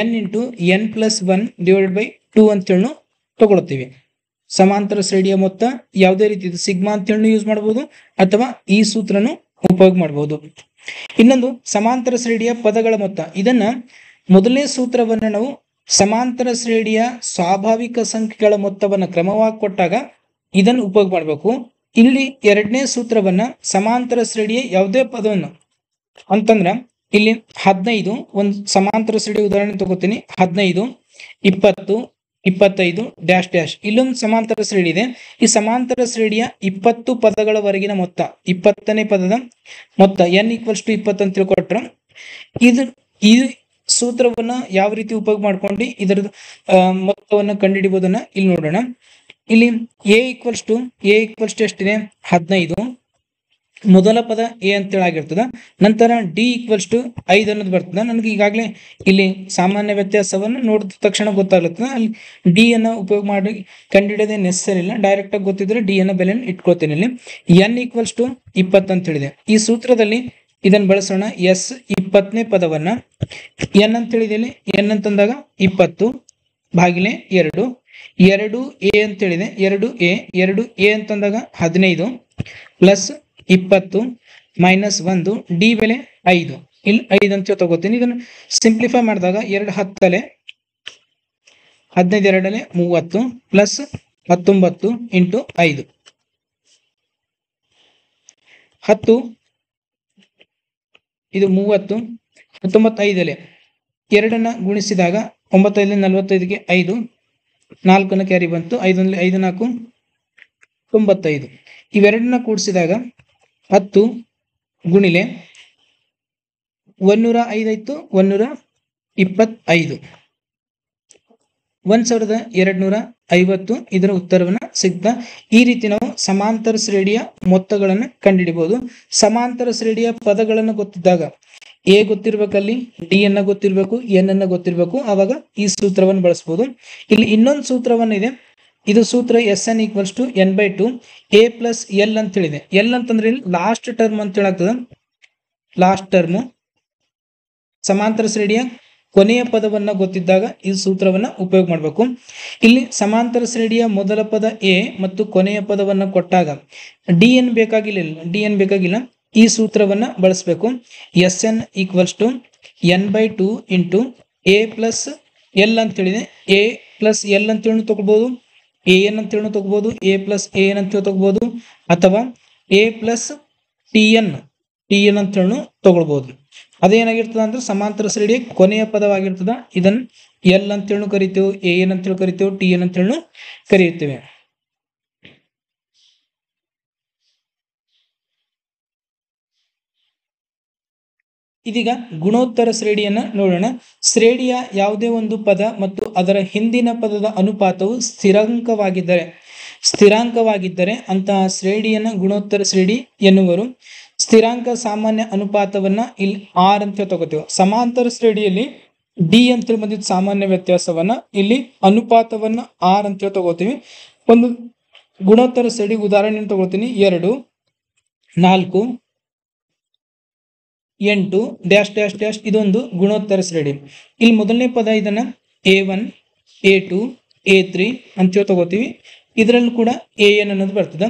N into N plus 1 divided by 2 ಅಂತೇಳಿ ತಗೊಳ್ತೀವಿ. ಸಮಾಂತರ ಶ್ರೇಣಿಯ ಮೊತ್ತ ಯಾವುದೇ ರೀತಿ ಸಿಗ್ಮಾ ಅಂತೇಳಿ ಯೂಸ್ ಮಾಡಬಹುದು ಅಥವಾ ಈ ಸೂತ್ರನು ಉಪಯೋಗ ಮಾಡಬಹುದು. ಇನ್ನೊಂದು ಸಮಾಂತರ ಶ್ರೇಣಿಯ ಪದಗಳ ಮೊತ್ತ. ಇದನ್ನ ಮೊದಲನೇ ಸೂತ್ರವನ್ನ ನಾವು ಸಮಾಂತರ ಶ್ರೇಣಿಯ ಸ್ವಾಭಾವಿಕ ಸಂಖ್ಯೆಗಳ ಮೊತ್ತವನ್ನ ಕ್ರಮವಾಗಿ ಕೊಟ್ಟಾಗ ಇದನ್ನು ಉಪಯೋಗ ಮಾಡಬೇಕು. ಇಲ್ಲಿ ಎರಡನೇ ಸೂತ್ರವನ್ನ ಸಮಾಂತರ ಶ್ರೇಣಿಯ ಯಾವುದೇ ಪದವನ್ನು ಅಂತಂದ್ರ ಇಲ್ಲಿ 15 ಒಂದು ಸಮಾಂತರ ಶ್ರೇಣಿ ಉದಾಹರಣೆ ತಗೋತೀನಿ. 15 20 25 ಡ್ಯಾಶ್ ಡ್ಯಾಶ್ ಇಲ್ಲೊಂದು ಸಮಾಂತರ ಶ್ರೇಣಿ ಇದೆ. ಈ ಸಮಾಂತರ ಶ್ರೇಣಿಯ 20 ಪದಗಳವರೆಗಿನ ಮೊತ್ತ 20ನೇ ಪದದ ಮೊತ್ತ N ಈಕ್ವಲ್ಸ್ ಟು 20 ಅಂತ ತಿಳ್ಕೊಟ್ರ ಈ ಸೂತ್ರವನ್ನ ಯಾವ ರೀತಿ ಉಪಯೋಗ ಮಾಡ್ಕೊಂಡು ಇದರ ಮೊತ್ತವನ್ನ ಕಂಡುಹಿಡಿಬಹುದನ್ನ ಇಲ್ಲಿ ನೋಡೋಣ. ಇಲ್ಲಿ A ಈಕ್ವಲ್ಸ್ ಟು ಎಷ್ಟಿದೆ 15, ಮೊದಲ ಪದ A ಅಂತೇಳಿ ಆಗಿರ್ತದ. ನಂತರ D ಈಕ್ವಲ್ಸ್ ಟು 5 ಅನ್ನೋದು ಬರ್ತದ. ನನಗೆ ಈಗಾಗಲೇ ಇಲ್ಲಿ ಸಾಮಾನ್ಯ ವ್ಯತ್ಯಾಸವನ್ನು ನೋಡಿದ ತಕ್ಷಣ ಗೊತ್ತಾಗ್ತದೆ. ಅಲ್ಲಿ D ಅನ್ನ ಉಪಯೋಗ ಮಾಡಿ ಕಂಡುಹಿಡಿಯೋದೇ ನೆಸಸರಿ ಇಲ್ಲ, ಡೈರೆಕ್ಟ್ ಆಗಿ ಗೊತ್ತಿದ್ರೆ D ಅನ್ನ ಬೆಲೆಯನ್ನು ಇಟ್ಕೊಳ್ತೀನಿ. ಇಲ್ಲಿ N ಈಕ್ವಲ್ಸ್ ಟು 20 ಅಂತ ಹೇಳಿದೆ. ಈ ಸೂತ್ರದಲ್ಲಿ ಇದನ್ನು ಬಳಸೋಣ. S 20ನೇ ಪದವನ್ನ N ಅಂತ ಹೇಳಿದೆ. ಇಲ್ಲಿ N ಅಂತಂದಾಗ 20 ಭಾಗಿಲೆ 2 A ಅಂತ ಹೇಳಿದೆ. 2A ಅಂತಂದಾಗ 15 ಪ್ಲಸ್ 20 ಮೈನಸ್ 1 ಡಿ ಬೆಲೆ 5 ಇಲ್ಲಿ 5 ಅಂತ ತಗೋತೀನಿ. ಇದನ್ನು ಸಿಂಪ್ಲಿಫೈ ಮಾಡಿದಾಗ 2 10 15 2 30 ಪ್ಲಸ್ 19 ಇಂಟು 5 10 ಇದು 30 19 2 ಗುಣಿಸಿದಾಗ 9 45ಗೆ 5 4 ಕ್ಯಾರಿ ಬಂತು 5 5 4 95 ಇವೆರಡನ್ನ ಕೂಡಿಸಿದಾಗ 10 ಗುಣಿಲೆ 105 ಆಯ್ತು 125 1250 ಇದರ ಉತ್ತರವನ್ನ ಸಿಗ್ತಾ. ಈ ರೀತಿ ನಾವು ಸಮಾಂತರ ಶ್ರೇಣಿಯ ಮೊತ್ತಗಳನ್ನು ಕಂಡುಹಿಡಿಬಹುದು. ಸಮಾಂತರ ಶ್ರೇಣಿಯ ಪದಗಳನ್ನು ಗೊತ್ತಿದ್ದಾಗ ಎ ಗೊತ್ತಿರ್ಬೇಕಲ್ಲಿ, ಡಿ ಅನ್ನ ಗೊತ್ತಿರ್ಬೇಕು, ಎನ್ ಅನ್ನ ಗೊತ್ತಿರ್ಬೇಕು, ಆವಾಗ ಈ ಸೂತ್ರವನ್ನು ಬಳಸಬಹುದು. ಇಲ್ಲಿ ಇನ್ನೊಂದು ಸೂತ್ರವನ್ನು ಇದೆ, ಇದು ಸೂತ್ರ SN = n/2 a plus L ಅಂತ ಹೇಳಿದೆ. ಎಲ್ ಅಂತಂದ್ರೆ ಇಲ್ಲಿ ಲಾಸ್ಟ್ ಟರ್ಮ್ ಅಂತ ಹೇಳಾಗ್ತದ. ಲಾಸ್ಟ್ ಟರ್ಮ್ ಸಮಾಂತರ ಶ್ರೇಣಿಯ ಕೊನೆಯ ಪದವನ್ನ ಗೊತ್ತಿದ್ದಾಗ ಈ ಸೂತ್ರವನ್ನ ಉಪಯೋಗ ಮಾಡಬೇಕು. ಇಲ್ಲಿ ಸಮಾಂತರ ಶ್ರೇಣಿಯ ಮೊದಲ ಪದ ಎ ಮತ್ತು ಕೊನೆಯ ಪದವನ್ನ ಕೊಟ್ಟಾಗ ಡಿ ಎನ್ ಬೇಕಾಗಿಲ್ಲ, ಈ ಸೂತ್ರವನ್ನ ಬಳಸಬೇಕು. SN = n/2 into A plus L ಅಂತ ಹೇಳಿದೆ. ಎ ಪ್ಲಸ್ ಎಲ್ ಅಂತ ಹೇಳಿ ತಗೋಬಹುದು, AN ಅಂತ ಹೇಳಿ ತಗೋಬಹುದು, ಎ ಪ್ಲಸ್ AN ಅಂತ ಹೇಳಿ ತಗೋಬಹುದು, ಅಥವಾ ಎ ಪ್ಲಸ್ TN ಅಂತ ಹೇಳಿ ತಗೊಳ್ಬಹುದು. ಅದೇನಾಗಿರ್ತದ ಅಂದ್ರೆ ಸಮಾಂತರ ಶ್ರೇಣಿಯ ಕೊನೆಯ ಪದವಾಗಿರ್ತದ. ಇದನ್ನ ಎಲ್ ಅಂತ ಹೇಳಿ ಕರಿತೇವೆ, AN ಅಂತ ಹೇಳಿ ಕರಿತೇವೆ, TN ಅಂತ ಹೇಳಿ ಕರೆಯುತ್ತೇವೆ. ಇದೀಗ ಗುಣೋತ್ತರ ಶ್ರೇಣಿಯನ್ನ ನೋಡೋಣ. ಶ್ರೇಣಿಯ ಯಾವುದೇ ಒಂದು ಪದ ಮತ್ತು ಅದರ ಹಿಂದಿನ ಪದದ ಅನುಪಾತವು ಸ್ಥಿರಾಂಕವಾಗಿದ್ದರೆ ಅಂತಹ ಶ್ರೇಣಿಯನ್ನ ಗುಣೋತ್ತರ ಶ್ರೇಣಿ ಎನ್ನುವರು. ಸ್ಥಿರಾಂಕ ಸಾಮಾನ್ಯ ಅನುಪಾತವನ್ನ ಇಲ್ಲಿ ಆರ್ ಅಂತ ತಗೋತೇವೆ. ಸಮಾಂತರ ಶ್ರೇಣಿಯಲ್ಲಿ ಡಿ ಅಂತ ಬಂದಿದ್ದ ಸಾಮಾನ್ಯ ವ್ಯತ್ಯಾಸವನ್ನ ಇಲ್ಲಿ ಅನುಪಾತವನ್ನ ಆರ್ ಅಂತ ತಗೋತೀವಿ. ಒಂದು ಗುಣೋತ್ತರ ಶ್ರೇಣಿ ಉದಾಹರಣೆ ತಗೋತೀನಿ. 2 4 8 ಡ್ಯಾಶ್ ಡ್ಯಾಶ್ ಡ್ಯಾಶ್ ಇದೊಂದು ಗುಣೋತ್ತರ ಶ್ರೇಣಿ. ಇಲ್ಲಿ ಮೊದಲನೇ ಪದ ಇದನ್ನ A1 A2 A3 ಅಂತ ತಗೋತೀವಿ. ಇದರಲ್ಲೂ ಕೂಡ AN ಅನ್ನೋದು ಬರ್ತದೆ.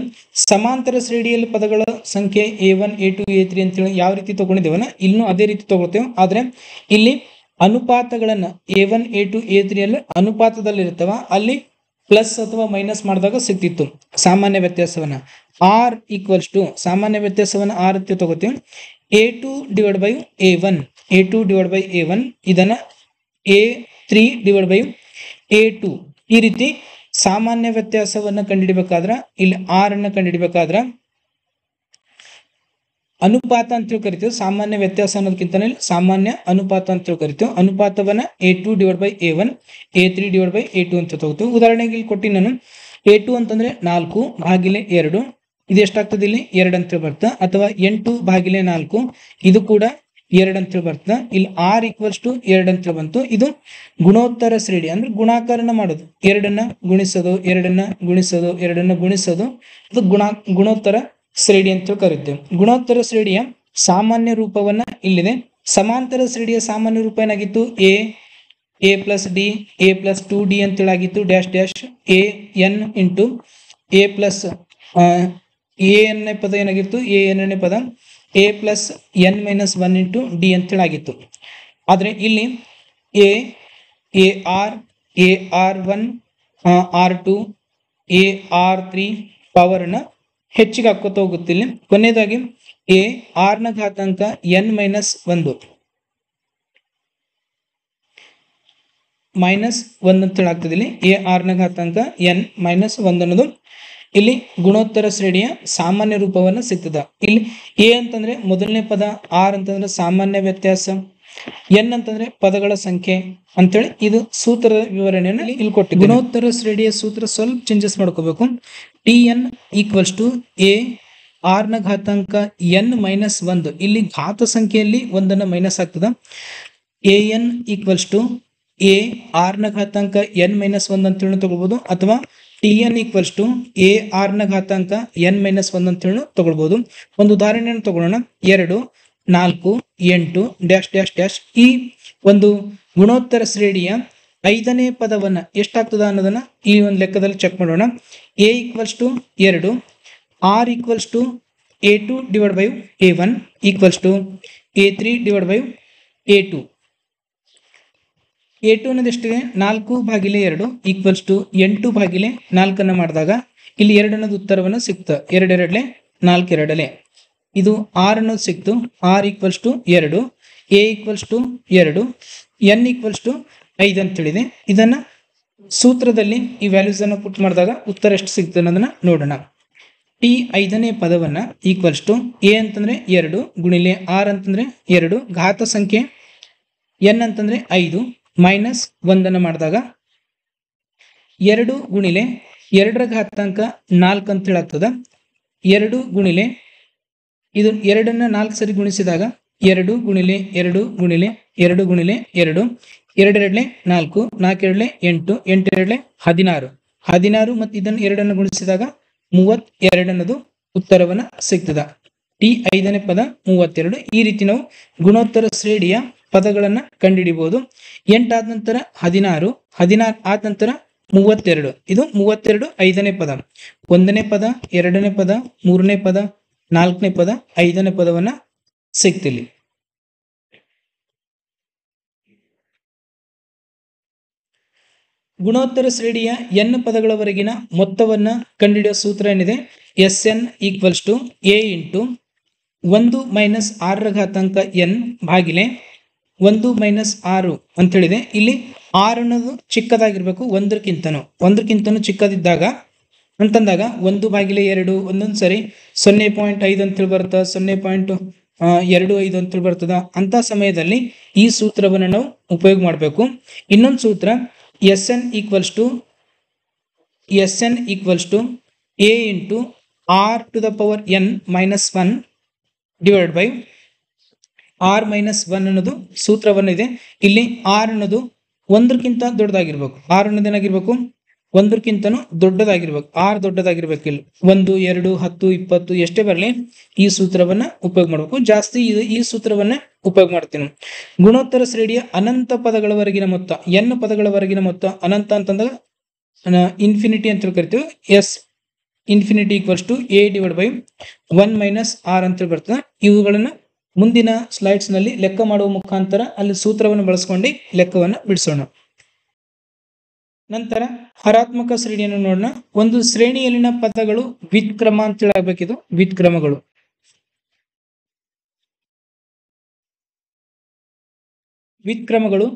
ಸಮಾಂತರ ಶ್ರೇಣಿಯಲ್ಲಿ ಪದಗಳ ಸಂಖ್ಯೆ A1 A2 A3 ಅಂತೇಳಿ ಯಾವ ರೀತಿ ತಗೊಂಡಿದ್ದೇವಲ್ಲ ಇನ್ನು ಅದೇ ರೀತಿ ತಗೋತೇವೆ. ಆದ್ರೆ ಇಲ್ಲಿ ಅನುಪಾತಗಳನ್ನ A1 A2 A3 ಅಲ್ಲಿ ಅನುಪಾತದಲ್ಲಿ ಇರ್ತವ, ಅಲ್ಲಿ ಪ್ಲಸ್ ಅಥವಾ ಮೈನಸ್ ಮಾಡಿದಾಗ ಸಿಗ್ತಿತ್ತು ಸಾಮಾನ್ಯ ವ್ಯತ್ಯಾಸವನ್ನ. ಆರ್ = ಸಾಮಾನ್ಯ ವ್ಯತ್ಯಾಸವನ್ನ ಆರ್ ಅಂತ ತಗೋತೀವಿ. A2/A1 ಇದನ್ನ A3/A2 ಈ ರೀತಿ ಸಾಮಾನ್ಯ ವ್ಯತ್ಯಾಸವನ್ನ ಕಂಡುಹಿಡಬೇಕಾದ್ರ ಇಲ್ಲಿ ಆರ್ ಅನ್ನ ಕಂಡುಹಿಡಬೇಕಾದ್ರ ಅನುಪಾತ ಅಂತ ಕರಿತೇವೆ. ಸಾಮಾನ್ಯ ವ್ಯತ್ಯಾಸ ಅನ್ನೋದಕ್ಕಿಂತ ಸಾಮಾನ್ಯ ಅನುಪಾತ ಅಂತ ಕರಿತೇವೆ. ಅನುಪಾತವನ್ನ A2/A1 A3/A2 ಅಂತ ತಗೋತೀವಿ. ಉದಾಹರಣೆಗೆ ಇಲ್ಲಿ ಕೊಟ್ಟಿ ನಾನು A2 ಅಂತಂದ್ರೆ 4/2 ಇದು ಎಷ್ಟಾಗ್ತದೆ ಇಲ್ಲಿ 2 ಅಂತ ಬರ್ತಾ, ಅಥವಾ 8/4 ಇದು ಕೂಡ 2 ಅಂತ ಬರ್ತದೆ. ಇಲ್ಲಿ R = 2 ಅಂತ ಬಂತು. ಇದು ಗುಣೋತ್ತರ ಶ್ರೇಣಿ ಅಂದ್ರೆ ಗುಣಾಕಾರನ ಮಾಡೋದು, 2 ಗುಣಿಸೋದು, 2 ಗುಣಿಸೋದು, 2 ಗುಣಿಸೋದು, ಅದು ಗುಣೋತ್ತರ ಶ್ರೇಣಿ ಅಂತ ಕರೀತೇವೆ. ಗುಣೋತ್ತರ ಶ್ರೇಣಿಯ ಸಾಮಾನ್ಯ ರೂಪವನ್ನ ಇಲ್ಲಿದೆ. ಸಮಾಂತರ ಶ್ರೇಣಿಯ ಸಾಮಾನ್ಯ ರೂಪ ಏನಾಗಿತ್ತು? A plus d A plus 2D ಅಂತೇಳಾಗಿತ್ತು. Dash dash AN into A plus AN ಪದ ಏನಾಗಿತ್ತು? AN ಪದ A plus N - 1 into d ಅಂತೇಳಾಗಿತ್ತು. ಆದ್ರೆ ಇಲ್ಲಿ AR1 R2 AR3 ಪವರ್ನ ಹೆಚ್ಚಿಗೆ ಹಾಕೋತ ಹೋಗುತ್ತಿಲ್ಲ. ಕೊನೆಯದಾಗಿ AR ನ ಘಾತಾಂಕ N - 1 -1 ಅಂತ ಆಗ್ತದೆ. ಇಲ್ಲಿ AR ನ ಘಾತಾಂಕ N - 1 ಅನ್ನೋದು ಇಲ್ಲಿ ಗುಣೋತ್ತರ ಶ್ರೇಣಿಯ ಸಾಮಾನ್ಯ ರೂಪವನ್ನ ಸಿಗ್ತದ. ಇಲ್ಲಿ A ಅಂತಂದ್ರೆ ಮೊದಲನೇ ಪದ, R ಅಂತಂದ್ರೆ ಸಾಮಾನ್ಯ ವ್ಯತ್ಯಾಸ, N ಅಂತಂದ್ರೆ ಪದಗಳ ಸಂಖ್ಯೆ ಅಂತೇಳಿ ಇದು ಸೂತ್ರದ ವಿವರಣೆಯನ್ನು ಇಲ್ಲಿ ಕೊಟ್ಟಿದೆ. ಗುಣೋತ್ತರ ಶ್ರೇಣಿಯ ಸೂತ್ರ ಸ್ವಲ್ಪ ಚೇಂಜಸ್ ಮಾಡ್ಕೋಬೇಕು. TN = AR ನ ಘಾತಾಂಕ N - 1 ಇಲ್ಲಿ ಘಾತ ಸಂಖ್ಯೆಯಲ್ಲಿ ಒಂದನ್ನ ಮೈನಸ್ ಆಗ್ತದ. AN = AR ನ ಘಾತಾಂಕ N - 1 ಅಂತ ಹೇಳಿ ತಗೊಳ್ಬಹುದು, ಅಥವಾ TN = AR ನ ಘಾತಾಂಕ N - 1 ಅಂತ ಹೇಳಿ ತಗೊಳ್ಬಹುದು. ಒಂದು ಉದಾಹರಣೆಯನ್ನು ತಗೊಳ್ಳೋಣ. 2 4 8 ಡ್ಯಾಶ್ ಡ್ಯಾಶ್ ಡ್ಯಾಶ್ ಈ ಒಂದು ಗುಣೋತ್ತರ ಶ್ರೇಣಿಯ 5ನೇ ಪದವನ್ನ ಎಷ್ಟಾಗ್ತದ ಅನ್ನೋದನ್ನ ಈ ಒಂದು ಲೆಕ್ಕದಲ್ಲಿ ಚೆಕ್ ಮಾಡೋಣ. A = 2, R = A2 divided by A1 equals to A3 divided by A2. A2 ಅನ್ನೋದು ಎಷ್ಟಿದೆ 4/2 ಈಕ್ವಲ್ಸ್ ಟು 8/4 ಅನ್ನು ಮಾಡಿದಾಗ ಇಲ್ಲಿ 2 ಅನ್ನೋದು ಉತ್ತರವನ್ನು ಸಿಕ್ತು. 2 2 4 2 ಇದು R ಅನ್ನೋದು ಸಿಕ್ತು. R equals to 2, A equals to 2, N equals to 5 ಅಂತ ಹೇಳಿದೆ. ಇದನ್ನ ಸೂತ್ರದಲ್ಲಿ ಈ ವ್ಯಾಲ್ಯೂಸ್ ಅನ್ನು ಪುಟ್ ಮಾಡಿದಾಗ ಉತ್ತರ ಎಷ್ಟು ಸಿಗ್ತದೆ ಅನ್ನೋದನ್ನ ನೋಡೋಣ. T 5ನೇ ಪದವನ್ನ ಈಕ್ವಲ್ಸ್ ಟು A ಅಂತಂದ್ರೆ 2 ಗುಣಿಲೆ R ಅಂತಂದ್ರೆ 2 ಘಾತ ಸಂಖ್ಯೆ N ಅಂತಂದ್ರೆ 5 ಮೈನಸ್ 1 ಮಾಡಿದಾಗ 2 ಗುಣಿಲೆ 2ರ ಘಾತಾಂಕ 4 ಅಂತ ಹೇಳಾಗ್ತದ. 2 ಗುಣಿಲೆ ಇದು 2ನ್ನ 4 ಸರಿ ಗುಣಿಸಿದಾಗ 2 ಗುಣಿಲೆ 2 ಗುಣಿಲೆ 2 ಗುಣಿಲೆ 2 2 2 4 4 2 8 8 2 16 16 ಮತ್ತು ಇದನ್ನು 2 ಗುಣಿಸಿದಾಗ 32 ಅನ್ನೋದು ಉತ್ತರವನ್ನ ಸಿಗ್ತದ. T 5ನೇ ಪದ 32. ಈ ರೀತಿ ನಾವು ಗುಣೋತ್ತರ ಶ್ರೇಣಿಯ ಪದಗಳನ್ನ ಕಂಡುಹಿಡಿಬಹುದು. 8 ಆದ ನಂತರ 16, 16 ಆದ ನಂತರ 32. ಇದು 32 5ನೇ ಪದ. 1ನೇ ಪದ, 2ನೇ ಪದ, 3ನೇ ಪದ, 4ನೇ ಪದ, 5ನೇ ಪದವನ್ನ ಸಿಗ್ತಿಲ್ಲಿ. ಗುಣೋತ್ತರ ಶ್ರೇಣಿಯ n ಪದಗಳವರೆಗಿನ ಮೊತ್ತವನ್ನ ಕಂಡುಹಿಡಿಯುವ ಸೂತ್ರ ಏನಿದೆ, Sn equals to A into 1 minus 6ರ ಘಾತಾಂಕ n ಭಾಗಿಲೆ 1 ಮೈನಸ್ 6 ಅಂತ ಹೇಳಿದೆ. ಇಲ್ಲಿ 6 ಅನ್ನೋದು ಚಿಕ್ಕದಾಗಿರ್ಬೇಕು, ಒಂದಕ್ಕಿಂತನೂ ಚಿಕ್ಕದಿದ್ದಾಗ ಅಂತಂದಾಗ 1/2 ಒಂದೊಂದು ಸರಿ 0.5 ಅಂತೇಳಿ ಬರ್ತದ, 0.25 ಅಂತೇಳಿ ಬರ್ತದ. ಅಂತ ಸಮಯದಲ್ಲಿ ಈ ಸೂತ್ರವನ್ನು ನಾವು ಉಪಯೋಗ ಮಾಡಬೇಕು. ಇನ್ನೊಂದು ಸೂತ್ರ Sn equals to A into R to the power n minus 1 divide by R minus 1 ಅನ್ನೋದು ಸೂತ್ರವನ್ನಿದೆ. ಇಲ್ಲಿ R ಅನ್ನೋದು 1ಕ್ಕಿಂತ ದೊಡ್ಡದಾಗಿರ್ಬೇಕು. R ಅನ್ನೋದು ಏನಾಗಿರ್ಬೇಕು, 1ಕ್ಕಿಂತನೂ ದೊಡ್ಡದಾಗಿರ್ಬೇಕು. R ದೊಡ್ಡದಾಗಿರ್ಬೇಕು. ಇಲ್ಲಿ 1, 2, 10, 20 ಎಷ್ಟೇ ಬರಲಿ ಈ ಸೂತ್ರವನ್ನ ಉಪಯೋಗ ಮಾಡಬೇಕು. ಜಾಸ್ತಿ ಈ ಸೂತ್ರವನ್ನ ಉಪಯೋಗ ಮಾಡ್ತೀನಿ. ಗುಣೋತ್ತರ ಶ್ರೇಣಿಯ ಅನಂತ ಪದಗಳವರೆಗಿನ ಮೊತ್ತ, n ಪದಗಳವರೆಗಿನ ಮೊತ್ತ ಅನಂತ ಅಂತಂದಾಗ ಇನ್ಫಿನಿಟಿ ಅಂತ ಕರಿತೀವಿ. S infinity equals to A divide by 1 minus R ಅಂತ ಬರ್ತದೆ. ಇವುಗಳನ್ನ ಮುಂದಿನ ಸ್ಲೈಡ್ಸ್ ನಲ್ಲಿ ಲೆಕ್ಕ ಮಾಡುವ ಮುಖಾಂತರ ಅಲ್ಲಿ ಸೂತ್ರವನ್ನು ಬಳಸ್ಕೊಂಡು ಲೆಕ್ಕವನ್ನು ಬಿಡಿಸೋಣ. ನಂತರ ಹರಾತ್ಮಕ ಶ್ರೇಣಿಯನ್ನು ನೋಡೋಣ. ಒಂದು ಶ್ರೇಣಿಯಲ್ಲಿನ ಪದಗಳು ವ್ಯುತ್ಕ್ರಮ ಅಂತ ಹೇಳಬೇಕಿದು. ವ್ಯುತ್ಕ್ರಮಗಳು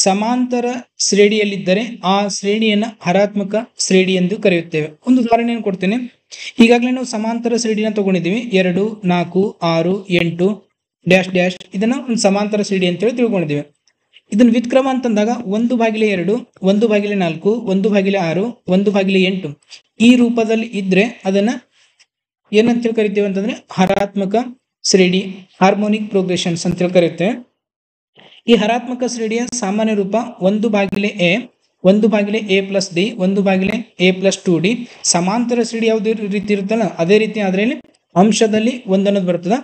ಸಮಾಂತರ ಶ್ರೇಣಿಯಲ್ಲಿದ್ದರೆ ಆ ಶ್ರೇಣಿಯನ್ನ ಹರಾತ್ಮಕ ಶ್ರೇಣಿ ಎಂದು ಕರೆಯುತ್ತೇವೆ. ಒಂದು ಉದಾಹರಣೆಯನ್ನು ಕೊಡ್ತೇನೆ. ಈಗಾಗಲೇ ನಾವು ಸಮಾಂತರ ಶ್ರೇಣಿಯನ್ನು ತಗೊಂಡಿದ್ದೀವಿ. 2, 4, 6, 8 ಡ್ಯಾಶ್ ಡ್ಯಾಶ್ ಇದನ್ನ ಒಂದು ಸಮಾಂತರ ಶ್ರೇಣಿ ಅಂತೇಳಿ ತಿಳ್ಕೊಂಡಿದ್ದೀವಿ. ಇದನ್ನ ವ್ಯುತ್ಕ್ರಮ ಅಂತಂದಾಗ 1/2, 1/4, 1/6, 1/8 ಈ ರೂಪದಲ್ಲಿ ಇದ್ರೆ ಅದನ್ನ ಏನಂತ ಕರಿತೇವೆ ಅಂತಂದ್ರೆ ಹರಾತ್ಮಕ ಶ್ರೇಣಿ, ಹಾರ್ಮೋನಿಕ್ ಪ್ರೋಗ್ರೆಷನ್ಸ್ ಅಂತ ಕರೆಯುತ್ತೇವೆ. ಈ ಹರಾತ್ಮಕ ಶ್ರೇಣಿಯ ಸಾಮಾನ್ಯ ರೂಪ 1/A, 1/A plus D, 1/A plus 2D. ಸಮಾಂತರ ಶ್ರೇಣಿ ಯಾವುದೇ ರೀತಿ ಇರುತ್ತಲ್ಲ ಅದೇ ರೀತಿ ಅದರಲ್ಲಿ ಅಂಶದಲ್ಲಿ 1 ಅನ್ನೋದು ಬರ್ತದ.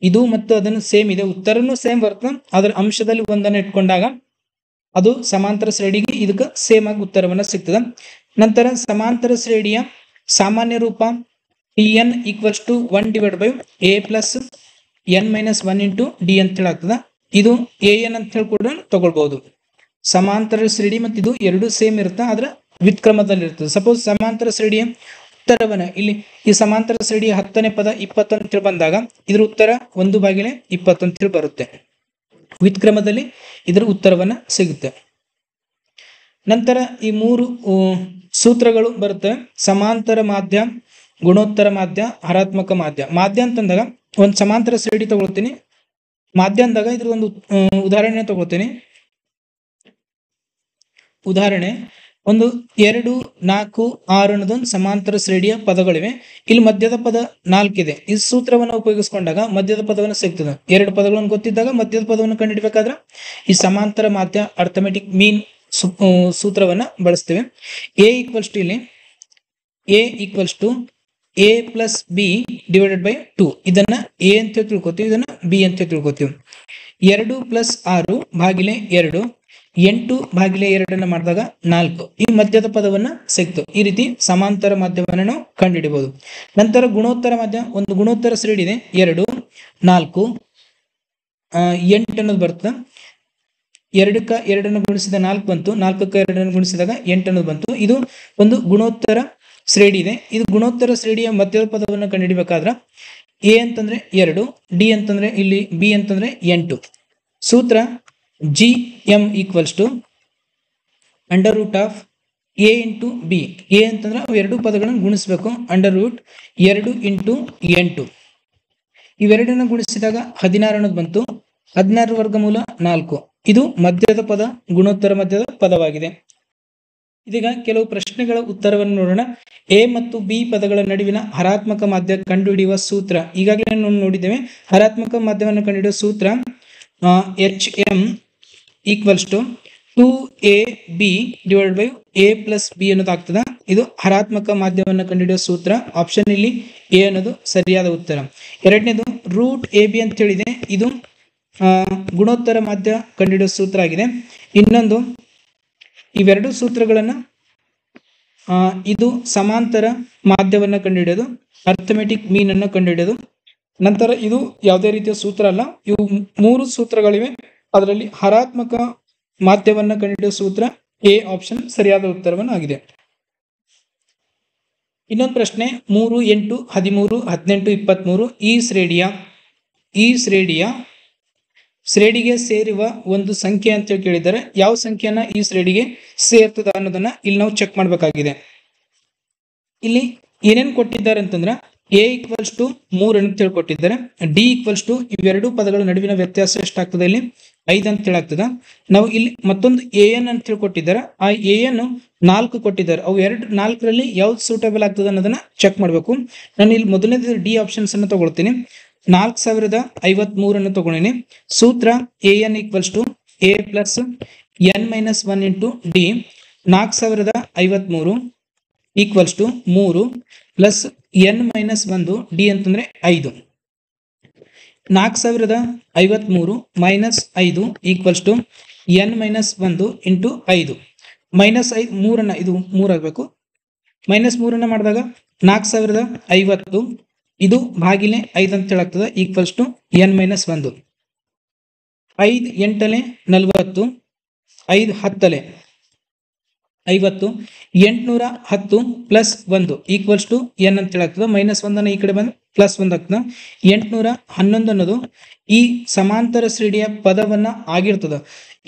ಇದು ಮತ್ತು ಅದನ್ನು ಸೇಮ್ ಇದೆ, ಉತ್ತರನು ಸೇಮ್ ಬರ್ತದೆ. ಅದರ ಅಂಶದಲ್ಲಿ 1 ಇಟ್ಕೊಂಡಾಗ ಅದು ಸಮಾಂತರ ಶ್ರೇಣಿಗೆ ಇದಕ್ಕೆ ಸೇಮ್ ಆಗಿ ಉತ್ತರವನ್ನ ಸಿಗ್ತದೆ. ನಂತರ ಸಮಾಂತರ ಶ್ರೇಣಿಯ ಸಾಮಾನ್ಯ ರೂಪ Tn equals to 1 divide by A plus n minus 1 into D ಅಂತ ಹೇಳಾಗ್ತದ. ಇದು AN ಅಂತ ಹೇಳಿ ಕೂಡ ತಗೊಳ್ಬಹುದು. ಸಮಾಂತರ ಶ್ರೇಣಿ ಮತ್ತು ಇದು ಎರಡು ಸೇಮ್ ಇರುತ್ತೆ, ಆದ್ರೆ ವ್ಯುತ್ಕ್ರಮದಲ್ಲಿ ಇರ್ತದೆ. ಸಪೋಸ್ ಸಮಾಂತರ ಶ್ರೇಣಿಯ ಉತ್ತರವನ್ನ ಇಲ್ಲಿ ಈ ಸಮಾಂತರ ಶ್ರೇಣಿಯ 10ನೇ ಪದ 20 ಅಂತ ಹೇಳಿ ಬಂದಾಗ ಇದ್ರ ಉತ್ತರ 1/20 ಅಂತ ಹೇಳಿ ಬರುತ್ತೆ. ವ್ಯುತ್ಕ್ರಮದಲ್ಲಿ ಇದರ ಉತ್ತರವನ್ನ ಸಿಗುತ್ತೆ. ನಂತರ ಈ 3 ಸೂತ್ರಗಳು ಬರುತ್ತೆ. ಸಮಾಂತರ ಮಾಧ್ಯ, ಗುಣೋತ್ತರ ಮಾಧ್ಯ, ಹರಾತ್ಮಕ ಮಾಧ್ಯ. ಮಾಧ್ಯ ಅಂತಂದಾಗ ಒಂದು ಸಮಾಂತರ ಶ್ರೇಣಿ ತಗೊಳ್ತೀನಿ. ಮಾಧ್ಯ ಅಂದಾಗ ಇದ್ರ ಒಂದು ಉದಾಹರಣೆ ತಗೊಳ್ತೀನಿ. ಉದಾಹರಣೆ 1, 2, 4, 6 ಅನ್ನೋದೊಂದು ಸಮಾಂತರ ಶ್ರೇಣಿಯ ಪದಗಳಿವೆ. ಇಲ್ಲಿ ಮಧ್ಯದ ಪದ 4 ಇದೆ. ಈ ಸೂತ್ರವನ್ನು ಉಪಯೋಗಿಸಿಕೊಂಡಾಗ ಮಧ್ಯದ ಪದವನ್ನು ಸಿಗ್ತದೆ. 2 ಪದಗಳನ್ನು ಗೊತ್ತಿದ್ದಾಗ ಮಧ್ಯದ ಪದವನ್ನು ಕಂಡುಹಿಡಬೇಕಾದ್ರೆ ಈ ಸಮಾಂತರ ಮಾಧ್ಯ ಅರ್ಥಮೆಟಿಕ್ ಮೀನ್ ಸೂತ್ರವನ್ನ ಬಳಸ್ತೇವೆ. A ಈಕ್ವಲ್ಸ್ ಟು ಇಲ್ಲಿ A equals to A plus B divided by 2. ಇದನ್ನ A ಅಂತ ತಿಳ್ಕೊತೀವಿ, ಇದನ್ನ B ಅಂತ ತಿಳ್ಕೊತೀವಿ. 2 ಪ್ಲಸ್ 6 ಭಾಗಿಲೆ 2, 8/2 ಮಾಡಿದಾಗ 4 ಈ ಮಧ್ಯದ ಪದವನ್ನ ಸಿಕ್ತು. ಈ ರೀತಿ ಸಮಾಂತರ ಮಾಧ್ಯಮವನ್ನು ನಾವು ಕಂಡುಹಿಡಿಬಹುದು. ನಂತರ ಗುಣೋತ್ತರ ಮಾಧ್ಯಮ, ಒಂದು ಗುಣೋತ್ತರ ಶ್ರೇಣಿ ಇದೆ 2 4 8 ಅನ್ನೋದು ಬರ್ತದೆ. 2ಕ್ಕೆ 2 ಗುಣಿಸಿದ 4 ಬಂತು, 4ಕ್ಕೆ 2 ಗುಣಿಸಿದಾಗ 8 ಅನ್ನೋದು ಬಂತು. ಇದು ಒಂದು ಗುಣೋತ್ತರ ಶ್ರೇಣಿ ಇದೆ. ಇದು ಗುಣೋತ್ತರ ಶ್ರೇಣಿಯ ಮಧ್ಯದ ಪದವನ್ನು ಕಂಡುಹಿಡಿಬೇಕಾದ್ರೆ ಎ ಅಂತಂದ್ರೆ 2, ಡಿ ಅಂತಂದ್ರೆ ಇಲ್ಲಿ ಬಿ ಅಂತಂದ್ರೆ 8. ಸೂತ್ರ GM = √A into B. A ಅಂತಂದ್ರೆ ಅವು ಎರಡು ಪದಗಳನ್ನು ಗುಣಿಸ್ಬೇಕು. √2 ಇಂಟು 8 ಇವೆರಡನ್ನು ಗುಣಿಸಿದಾಗ 16 ಅನ್ನೋದು ಬಂತು. 16 ವರ್ಗಮೂಲ 4. ಇದು ಮಧ್ಯದ ಪದ, ಗುಣೋತ್ತರ ಮಧ್ಯದ ಪದವಾಗಿದೆ. ಇದೀಗ ಕೆಲವು ಪ್ರಶ್ನೆಗಳ ಉತ್ತರವನ್ನು ನೋಡೋಣ. ಎ ಮತ್ತು ಬಿ ಪದಗಳ ನಡುವಿನ ಹರಾತ್ಮಕ ಮಾಧ್ಯ ಕಂಡುಹಿಡಿಯುವ ಸೂತ್ರ ಈಗಾಗಲೇ ನಾವು ನೋಡಿದ್ದೇವೆ. ಹರಾತ್ಮಕ ಮಾಧ್ಯವನ್ನು ಕಂಡುಹಿಡಿಯುವ ಸೂತ್ರ HM = 2AB / A + B ಅನ್ನೋದಾಗ್ತದೆ. ಇದು ಹರಾತ್ಮಕ ಮಾಧ್ಯಮವನ್ನು ಕಂಡುಹಿಡಿಯುವ ಸೂತ್ರ. ಆಪ್ಷನ್ ಇಲ್ಲಿ ಎ ಅನ್ನೋದು ಸರಿಯಾದ ಉತ್ತರ. ಎರಡನೇದು √AB ಅಂತ ಹೇಳಿದೆ. ಇದು ಗುಣೋತ್ತರ ಮಾಧ್ಯ ಕಂಡುಹಿಡಿಯುವ ಸೂತ್ರ ಆಗಿದೆ. ಇನ್ನೊಂದು ಇವೆರಡು ಸೂತ್ರಗಳನ್ನ ಇದು ಸಮಾಂತರ ಮಾಧ್ಯಮವನ್ನು ಕಂಡುಹಿಡಿಯೋದು, ಅರ್ಥಮೆಟಿಕ್ ಮೀನ್ ಅನ್ನು ಕಂಡುಹಿಡಿಯೋದು. ನಂತರ ಇದು ಯಾವುದೇ ರೀತಿಯ ಸೂತ್ರ ಅಲ್ಲ. ಇವು 3 ಸೂತ್ರಗಳಿವೆ. ಅದರಲ್ಲಿ ಹರಾತ್ಮಕ ಮಾಧ್ಯಮವನ್ನು ಕಂಡುಹಿಡಿಯುವ ಸೂತ್ರ ಎ ಆಪ್ಷನ್ ಸರಿಯಾದ ಉತ್ತರವನ್ನು ಆಗಿದೆ. ಇನ್ನೊಂದು ಪ್ರಶ್ನೆ 3 8 13 18 23 ಈ ಶ್ರೇಣಿಗೆ ಸೇರುವ ಒಂದು ಸಂಖ್ಯೆ ಅಂತ ಕೇಳಿದ್ದಾರೆ. ಯಾವ ಸಂಖ್ಯೆಯನ್ನ ಈ ಶ್ರೇಣಿಗೆ ಸೇರ್ತದ ಅನ್ನೋದನ್ನ ಇಲ್ಲಿ ನಾವು ಚೆಕ್ ಮಾಡಬೇಕಾಗಿದೆ. ಇಲ್ಲಿ ಏನೇನು ಕೊಟ್ಟಿದ್ದಾರೆ ಅಂತಂದ್ರೆ A = 3 ಅಂತ ಹೇಳ್ಕೊಟ್ಟಿದ್ದಾರೆ. D = ಇವೆರಡು ಪದಗಳ ನಡುವಿನ ವ್ಯತ್ಯಾಸ ಎಷ್ಟಾಗ್ತದೆ, ಇಲ್ಲಿ 5 ಅಂತ ಹೇಳಾಗ್ತದ. ನಾವು ಇಲ್ಲಿ ಮತ್ತೊಂದು AN ಅಂತ ಹೇಳ್ಕೊಟ್ಟಿದ್ದಾರೆ. ಆ AN 4 ಕೊಟ್ಟಿದ್ದಾರೆ. ಅವು 4ರಲ್ಲಿ ಯಾವ್ದು ಸೂಟೇಬಲ್ ಆಗ್ತದೆ ಅನ್ನೋದನ್ನ ಚೆಕ್ ಮಾಡಬೇಕು. ನಾನು ಇಲ್ಲಿ ಮೊದಲನೇದು ಡಿ ಆಪ್ಷನ್ಸ್ ಅನ್ನು ತಗೊಳ್ತೀನಿ. 4053 ಅನ್ನು ತಗೊಂಡಿನಿ. ಸೂತ್ರ AN = A + n-1 into D. 4053 = 3 plus n-1 D ಅಂತಂದ್ರೆ 5. 4053 - 5 = n-1 ಇಂಟು 5. -5 3 ಇದು 3 ಆಗಬೇಕು. -3 ಮಾಡಿದಾಗ 4050 ಇದು ಭಾಗಿಲೆ 5 ಅಂತ ಹೇಳಾಗ್ತದೆ = n-1. 5 8 40, 5 10 50, 810 + 1 = n ಅಂತ ಹೇಳಾಗ್ತದೆ. -1 ಈ ಕಡೆ ಬಂದು +1 ಆಗ್ತದೆ. 811 ಅನ್ನೋದು ಈ ಸಮಾಂತರ ಶ್ರೇಣಿಯ ಪದವನ್ನ ಆಗಿರ್ತದೆ.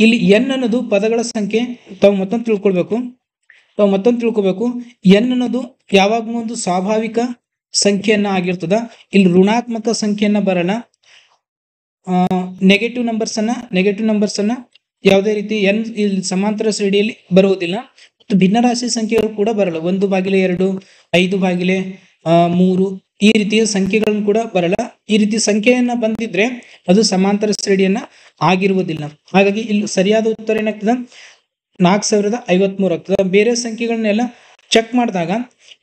ಇಲ್ಲಿ n ಅನ್ನೋದು ಪದಗಳ ಸಂಖ್ಯೆ. ತಾವು ಮತ್ತೊಂದು ತಿಳ್ಕೊಬೇಕು. n ಅನ್ನೋದು ಯಾವಾಗಲೂ ಒಂದು ಸ್ವಾಭಾವಿಕ ಸಂಖ್ಯೆಯನ್ನ ಆಗಿರ್ತದ. ಇಲ್ಲಿ ಋಣಾತ್ಮಕ ಸಂಖ್ಯೆಯನ್ನ ಬರಲ್ಲ. ನೆಗೆಟಿವ್ ನಂಬರ್ಸ್ ಅನ್ನ ಯಾವುದೇ ರೀತಿ n ಇಲ್ಲಿ ಸಮಾಂತರ ಶ್ರೇಣಿಯಲ್ಲಿ ಬರುವುದಿಲ್ಲ. ಮತ್ತು ಭಿನ್ನರಾಶಿ ಸಂಖ್ಯೆಗಳು ಕೂಡ ಬರಲ್ಲ. 1/2, 5/3 ಈ ರೀತಿಯ ಸಂಖ್ಯೆಗಳನ್ನು ಕೂಡ ಬರಲ್ಲ. ಈ ರೀತಿ ಸಂಖ್ಯೆಯನ್ನ ಬಂದಿದ್ರೆ ಅದು ಸಮಾಂತರ ಶ್ರೇಣಿಯನ್ನ ಆಗಿರುವುದಿಲ್ಲ. ಹಾಗಾಗಿ ಇಲ್ಲಿ ಸರಿಯಾದ ಉತ್ತರ ಏನಾಗ್ತದೆ, 4053 ಆಗ್ತದೆ. ಬೇರೆ ಸಂಖ್ಯೆಗಳನ್ನೆಲ್ಲ ಚೆಕ್ ಮಾಡಿದಾಗ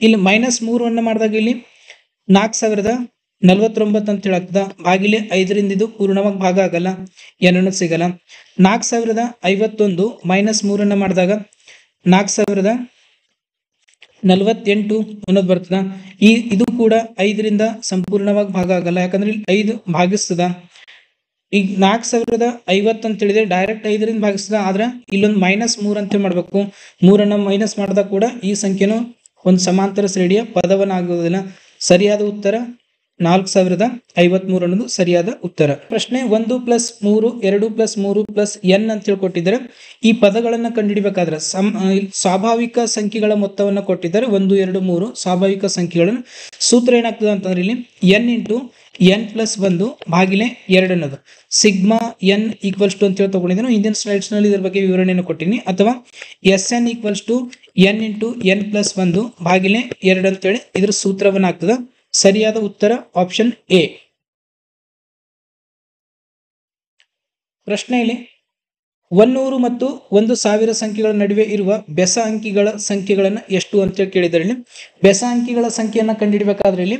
ಇಲ್ಲಿ -3 ಮಾಡಿದಾಗ ಇಲ್ಲಿ 4049 ಅಂತ ಹೇಳಾಗ್ತದ. ಭಾಗಿಲೆ 5ರಿಂದ ಇದು ಪೂರ್ಣವಾಗಿ ಭಾಗ ಆಗಲ್ಲ, ಏನನ್ನು ಸಿಗಲ್ಲ. 4051 -3 ಮಾಡಿದಾಗ 4048 ಅನ್ನೋದು ಬರ್ತದ. ಇದು ಕೂಡ 5ರಿಂದ ಸಂಪೂರ್ಣವಾಗಿ ಭಾಗ ಆಗಲ್ಲ, ಯಾಕಂದ್ರೆ ಇಲ್ಲಿ 5 ಭಾಗಿಸ್ತದ. ಈಗ 4050 ಅಂತ ಹೇಳಿದ್ರೆ ಡೈರೆಕ್ಟ್ 5ರಿಂದ ಭಾಗಿಸ್ತದ. ಆದ್ರೆ ಇಲ್ಲೊಂದು -3 ಅಂತ ಮಾಡ್ಬೇಕು. 3 ಮೈನಸ್ ಮಾಡಿದಾಗ ಕೂಡ ಈ ಸಂಖ್ಯೆನು ಒಂದು ಸಮಾಂತರ ಶ್ರೇಣಿಯ ಪದವನ್ನ ಆಗುವುದಿಲ್ಲ. ಸರಿಯಾದ ಉತ್ತರ 4053 ಅನ್ನೋದು ಸರಿಯಾದ ಉತ್ತರ. ಪ್ರಶ್ನೆ 1 + 3, 2 + 3 + n ಅಂತ ಹೇಳ್ಕೊಟ್ಟಿದ್ದಾರೆ. ಈ ಪದಗಳನ್ನ ಕಂಡುಹಿಡಿಬೇಕಾದ್ರೆ ಸ್ವಾಭಾವಿಕ ಸಂಖ್ಯೆಗಳ ಮೊತ್ತವನ್ನು ಕೊಟ್ಟಿದ್ದಾರೆ. 1 2 3 ಸ್ವಾಭಾವಿಕ ಸಂಖ್ಯೆಗಳನ್ನು. ಸೂತ್ರ ಏನಾಗ್ತದೆ ಅಂತಂದ್ರೆ ಇಲ್ಲಿ n × n+1 ಭಾಗಿಲೆ 2 ಅನ್ನೋದು. ಸಿಗ್ಮಾ n = ಅಂತ ಹೇಳಿ ತಗೊಂಡಿದ್ದೇನೆ. ಹಿಂದಿನ ಸ್ಲೈಡ್ಸ್ ನಲ್ಲಿ ಇದರ ಬಗ್ಗೆ ವಿವರಣೆಯನ್ನು ಕೊಟ್ಟಿನಿ. ಅಥವಾ Sn = n × n+1 ಭಾಗಿಲೆ 2 ಅಂತೇಳಿ ಇದರ ಸೂತ್ರವನ್ನ ಆಗ್ತದ. ಸರಿಯಾದ ಉತ್ತರ ಆಪ್ಷನ್ ಎ. ಪ್ರಶ್ನೆಯಲ್ಲಿ 100 ಮತ್ತು 1000 ಸಂಖ್ಯೆಗಳ ನಡುವೆ ಇರುವ ಬೆಸ ಅಂಕಿಗಳ ಸಂಖ್ಯೆಗಳನ್ನು ಎಷ್ಟು ಅಂತ ಕೇಳಿದರೆ, ಇಲ್ಲಿ ಬೆಸ ಅಂಕಿಗಳ ಸಂಖ್ಯೆಯನ್ನು ಕಂಡುಹಿಡಬೇಕಾದ್ರೆ ಇಲ್ಲಿ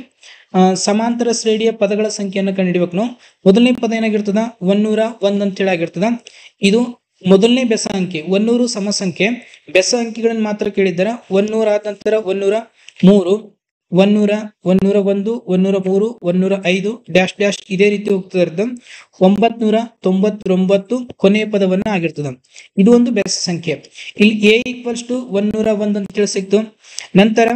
ಸಮಾಂತರ ಶ್ರೇಣಿಯ ಪದಗಳ ಸಂಖ್ಯೆಯನ್ನು ಕಂಡುಹಿಡಬೇಕು ನಾವು. ಮೊದಲನೇ ಪದ ಏನಾಗಿರ್ತದ, 101 ಅಂತ ಹೇಳಿ ಆಗಿರ್ತದ. ಇದು ಮೊದಲನೇ ಬೆಸ ಅಂಕೆ 100 ಸಮ ಸಂಖ್ಯೆ. ಬೆಸ ಅಂಕಿಗಳನ್ನು ಮಾತ್ರ ಕೇಳಿದ್ದಾರೆ. 100 ಆದ ನಂತರ 103, 100, 101, 103, 105 ಡ್ಯಾಶ್ ಡ್ಯಾಶ್ ಇದೇ ರೀತಿ ಹೋಗ್ತಾ ಇರ್ತದೆ. 999 ಕೊನೆಯ ಪದವನ್ನ ಆಗಿರ್ತದೆ. ಇದು ಒಂದು ಬೆಸ ಸಂಖ್ಯೆ. ಇಲ್ಲಿ ಎ ಈಕ್ವಲ್ಸ್ ಟು 101 ಅಂತ ಹೇಳಿ ಸಿಕ್ತು. ನಂತರ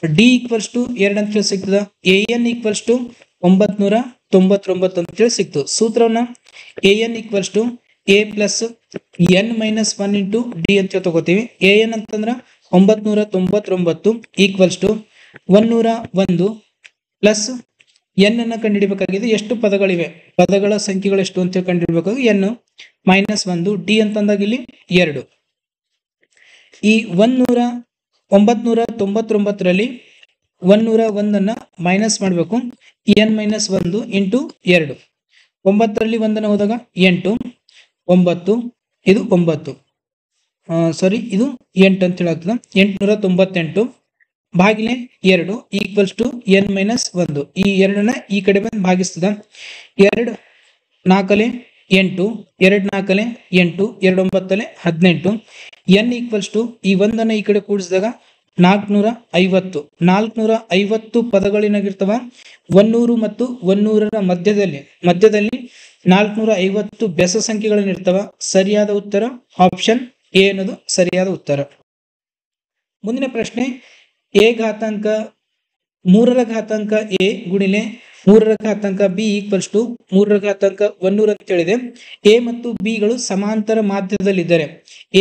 ಡಿ ಈಕ್ವಲ್ಸ್ ಟು 2 ಅಂತ ಹೇಳಿ ಸಿಗ್ತದೆ. ಎ ಎನ್ ಈಕ್ವಲ್ಸ್ ಟು 999 ಅಂತ ಹೇಳಿ ಸಿಕ್ತು. ಸೂತ್ರವನ್ನ a N equals to A plus N minus 1 into D ಅಂತ ತಗೋತೀವಿ. ಎ ಎನ್ ಅಂತಂದ್ರ 999 ಈಕ್ವಲ್ಸ್ ಟು 101 ಪ್ಲಸ್ ಎನ್ ಅನ್ನ ಕಂಡುಹಿಡಬೇಕಾಗಿದೆ. ಎಷ್ಟು ಪದಗಳಿವೆ, ಪದಗಳ ಸಂಖ್ಯೆಗಳು ಎಷ್ಟು ಅಂತ ಕಂಡುಹಿಡಬೇಕಾಗಿ ಎನ್ ಮೈನಸ್ 1, ಡಿ ಅಂತಂದಾಗ ಇಲ್ಲಿ 2. ಈ 999ರಲ್ಲಿ 101 ಮೈನಸ್ ಮಾಡಬೇಕು. N minus 1 into 2. 9ರಲ್ಲಿ 1 ಹೋದಾಗ 8, 9 ಇದು 9 ಸಾರಿ ಇದು 8 ಅಂತ ಹೇಳಾಗ್ತದೆ. 898 ಭಾಗಿಲೆ 2 ಈಕ್ವಲ್ಸ್ ಟು ಎನ್ ಮೈನಸ್ 1. ಈ 2ನ ಈ ಕಡೆ ಬಂದು ಭಾಗಿಸ್ತದ. 2 4 8, 2 4 8, 2 9 18. ಎನ್ ಈಕ್ವಲ್ಸ್ ಟು ಈ 1ನ್ನ ಈ ಕಡೆ ಕೂಡಿಸಿದಾಗ 450. 450 ಪದಗಳೇನಾಗಿರ್ತವ 100 ಮತ್ತು 100ರ ಮಧ್ಯದಲ್ಲಿ 450 ಬೆಸ ಸಂಖ್ಯೆಗಳೇನಿರ್ತವ. ಸರಿಯಾದ ಉತ್ತರ ಆಪ್ಷನ್ ಎ ಅನ್ನೋದು ಸರಿಯಾದ ಉತ್ತರ. ಮುಂದಿನ ಪ್ರಶ್ನೆ, ಎ ಘಾತಾಂಕ 3ರ ಘಾತಾಂಕ ಎ ಗುಣಿಲೆ 3ರ ಘಾತಾಂಕ ಬಿ ಈಕ್ವಲ್ಸ್ ಟು 3ರ ಘಾತಾಂಕ 100 ಅಂತ ಹೇಳಿದೆ. ಎ ಮತ್ತು ಬಿ ಗಳು ಸಮಾಂತರ ಮಾಧ್ಯದಲ್ಲಿದ್ದಾರೆ.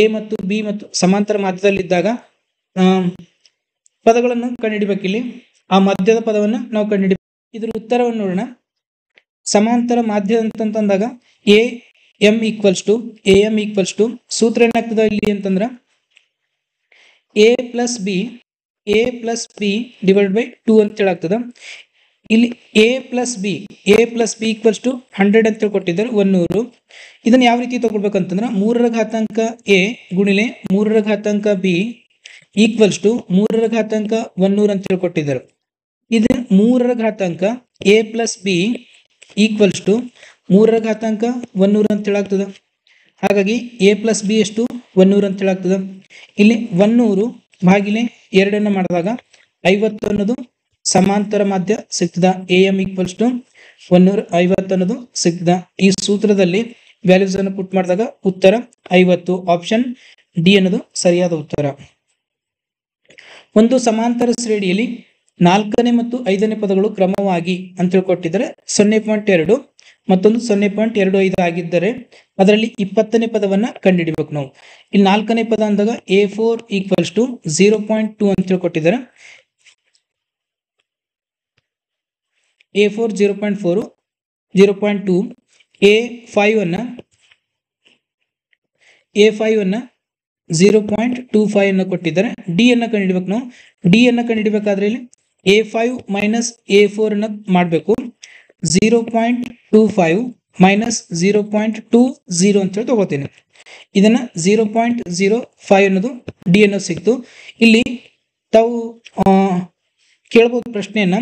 ಎ ಮತ್ತು ಬಿ ಮತ್ತು ಸಮಾಂತರ ಮಾಧ್ಯದಲ್ಲಿದ್ದಾಗ ಪದಗಳನ್ನು ಕಂಡುಹಿಡಬೇಕಿಲ್ಲಿ. ಆ ಮಧ್ಯದ ಪದವನ್ನು ನಾವು ಕಂಡುಹಿಡಬೇಕು. ಇದ್ರ ಉತ್ತರವನ್ನು ನೋಡೋಣ. ಸಮಾಂತರ ಮಾಧ್ಯ ಅಂತಂದಾಗ ಎ ಎಂ ಈಕ್ವಲ್ಸ್ ಟು ಸೂತ್ರ ಏನಾಗ್ತದ ಇಲ್ಲಿ ಅಂತಂದ್ರ a plus b divide by 2 ಅಂತ ಹೇಳಾಗ್ತದ. ಇಲ್ಲಿ a plus B equals to 100 ಅಂತ ಕೊಟ್ಟಿದ್ದಾರೆ 100. ಇದನ್ನ ಯಾವ ರೀತಿ ತಗೊಳ್ಬೇಕಂತಂದ್ರ 3ರ ಘಾತಾಂಕ ಎ ಗುಣಿಲೆ 3ರ ಘಾತಾಂಕ ಬಿ ಈಕ್ವಲ್ಸ್ ಟು 3ರ ಘಾತಾಂಕ 100 ಅಂತ ಕೊಟ್ಟಿದ್ದಾರೆ. ಇದು 3ರ ಘಾತಾಂಕ a plus B equals to 3ರ ಘಾತಾಂಕ 100 ಅಂತ ಹೇಳಾಗ್ತದ. ಹಾಗಾಗಿ ಎ ಪ್ಲಸ್ ಬಿ ಎಷ್ಟು 100 ಅಂತ ಹೇಳಾಗ್ತದ. ಇಲ್ಲಿ 100 ಭಾಗಿಲೆ 2 ಮಾಡಿದಾಗ 50 ಅನ್ನೋದು ಸಮಾಂತರ ಮಾಧ್ಯ ಸಿಗ್ತದ. ಎ ಎಂ ಈಕ್ವಲ್ಸ್ ಟು 150 ಅನ್ನೋದು ಸಿಗ್ತದ. ಈ ಸೂತ್ರದಲ್ಲಿ ವ್ಯಾಲ್ಯೂಸ್ ಅನ್ನು ಪುಟ್ ಮಾಡಿದಾಗ ಉತ್ತರ 50. ಆಪ್ಷನ್ ಡಿ ಅನ್ನೋದು ಸರಿಯಾದ ಉತ್ತರ. ಒಂದು ಸಮಾಂತರ ಶ್ರೇಣಿಯಲ್ಲಿ 4ನೇ ಮತ್ತು 5ನೇ ಪದಗಳು ಕ್ರಮವಾಗಿ ಅಂತ ತಿಳ್ಕೊಟ್ಟಿದ್ದಾರೆ 0.2 ಮತ್ತೊಂದು 0.25 ಆಗಿದ್ದರೆ ಅದರಲ್ಲಿ 20ನೇ ಪದವನ್ನ ಕಂಡುಹಿಡಬೇಕು ನಾವು. ಇಲ್ಲಿ 4ನೇ ಪದ ಅಂದಾಗ A4 ಈಕ್ವಲ್ಸ್ ಟು 0.2 ಅಂತ ತಿಳ್ಕೊಟ್ಟಿದ್ದಾರೆ. A4 0.4 0.2 A5 ಅನ್ನ 0.25 ಅನ್ನು ಕೊಟ್ಟಿದ್ದಾರೆ. ಡಿ ಅನ್ನ ಕಂಡುಹಿಡಬೇಕು ನಾವು. ಡಿ ಅನ್ನ ಕಂಡುಹಿಡಬೇಕಾದ್ರೆ ಇಲ್ಲಿ A5 ಮೈನಸ್ A4 ಅನ್ನ ಮಾಡಬೇಕು. 0.25 ಮೈನಸ್ 0.20 ಅಂತ ಹೇಳಿ ತಗೋತೀನಿ. ಇದನ್ನ 0.05 ಅನ್ನೋದು ಡಿ ಅನ್ನೋದು ಸಿಕ್ತು. ಇಲ್ಲಿ ತಾವು ಕೇಳಬಹುದು ಪ್ರಶ್ನೆಯನ್ನ,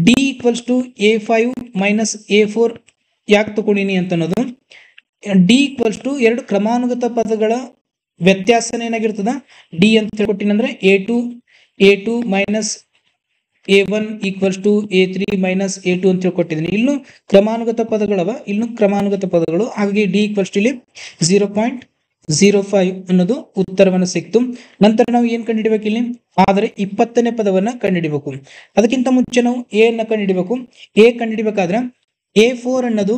D equals to A5 minus A4 ಯಾಕೆ ತಗೊಂಡಿನಿ ಅಂತ ಅನ್ನೋದು. ಡಿ ಈಕ್ವಲ್ಸ್ ಟು 2 ಕ್ರಮಾನುಗತ ಪದಗಳ ವ್ಯತ್ಯಾಸನ ಏನಾಗಿರ್ತದ ಡಿ ಅಂತ ಹೇಳ್ಕೊಟ್ಟಿನಂದ್ರೆ A2 minus A1 equals to A3 minus A2 ಅಂತ ಹೇಳ್ಕೊಟ್ಟಿದ್ದೀನಿ. ಇನ್ನು ಕ್ರಮಾನುಗತ ಪದಗಳವ, ಇನ್ನು ಕ್ರಮಾನುಗತ ಪದಗಳು. ಹಾಗಾಗಿ ಡಿ ಈಕ್ವಲ್ಸ್ ಟು ಇಲ್ಲಿ 0.05 ಅನ್ನೋದು ಉತ್ತರವನ್ನು ಸಿಕ್ತು. ನಂತರ ನಾವು ಏನ್ ಕಂಡುಹಿಡಬೇಕು ಇಲ್ಲಿ, ಆದರೆ 20ನೇ ಪದವನ್ನ ಕಂಡುಹಿಡಬೇಕು. ಅದಕ್ಕಿಂತ ಮುಂಚೆ ನಾವು ಎ ಅನ್ನ ಕಂಡುಹಿಡಬೇಕು. ಎ ಕಂಡುಹಿಡಬೇಕಾದ್ರೆ A4 ಅನ್ನೋದು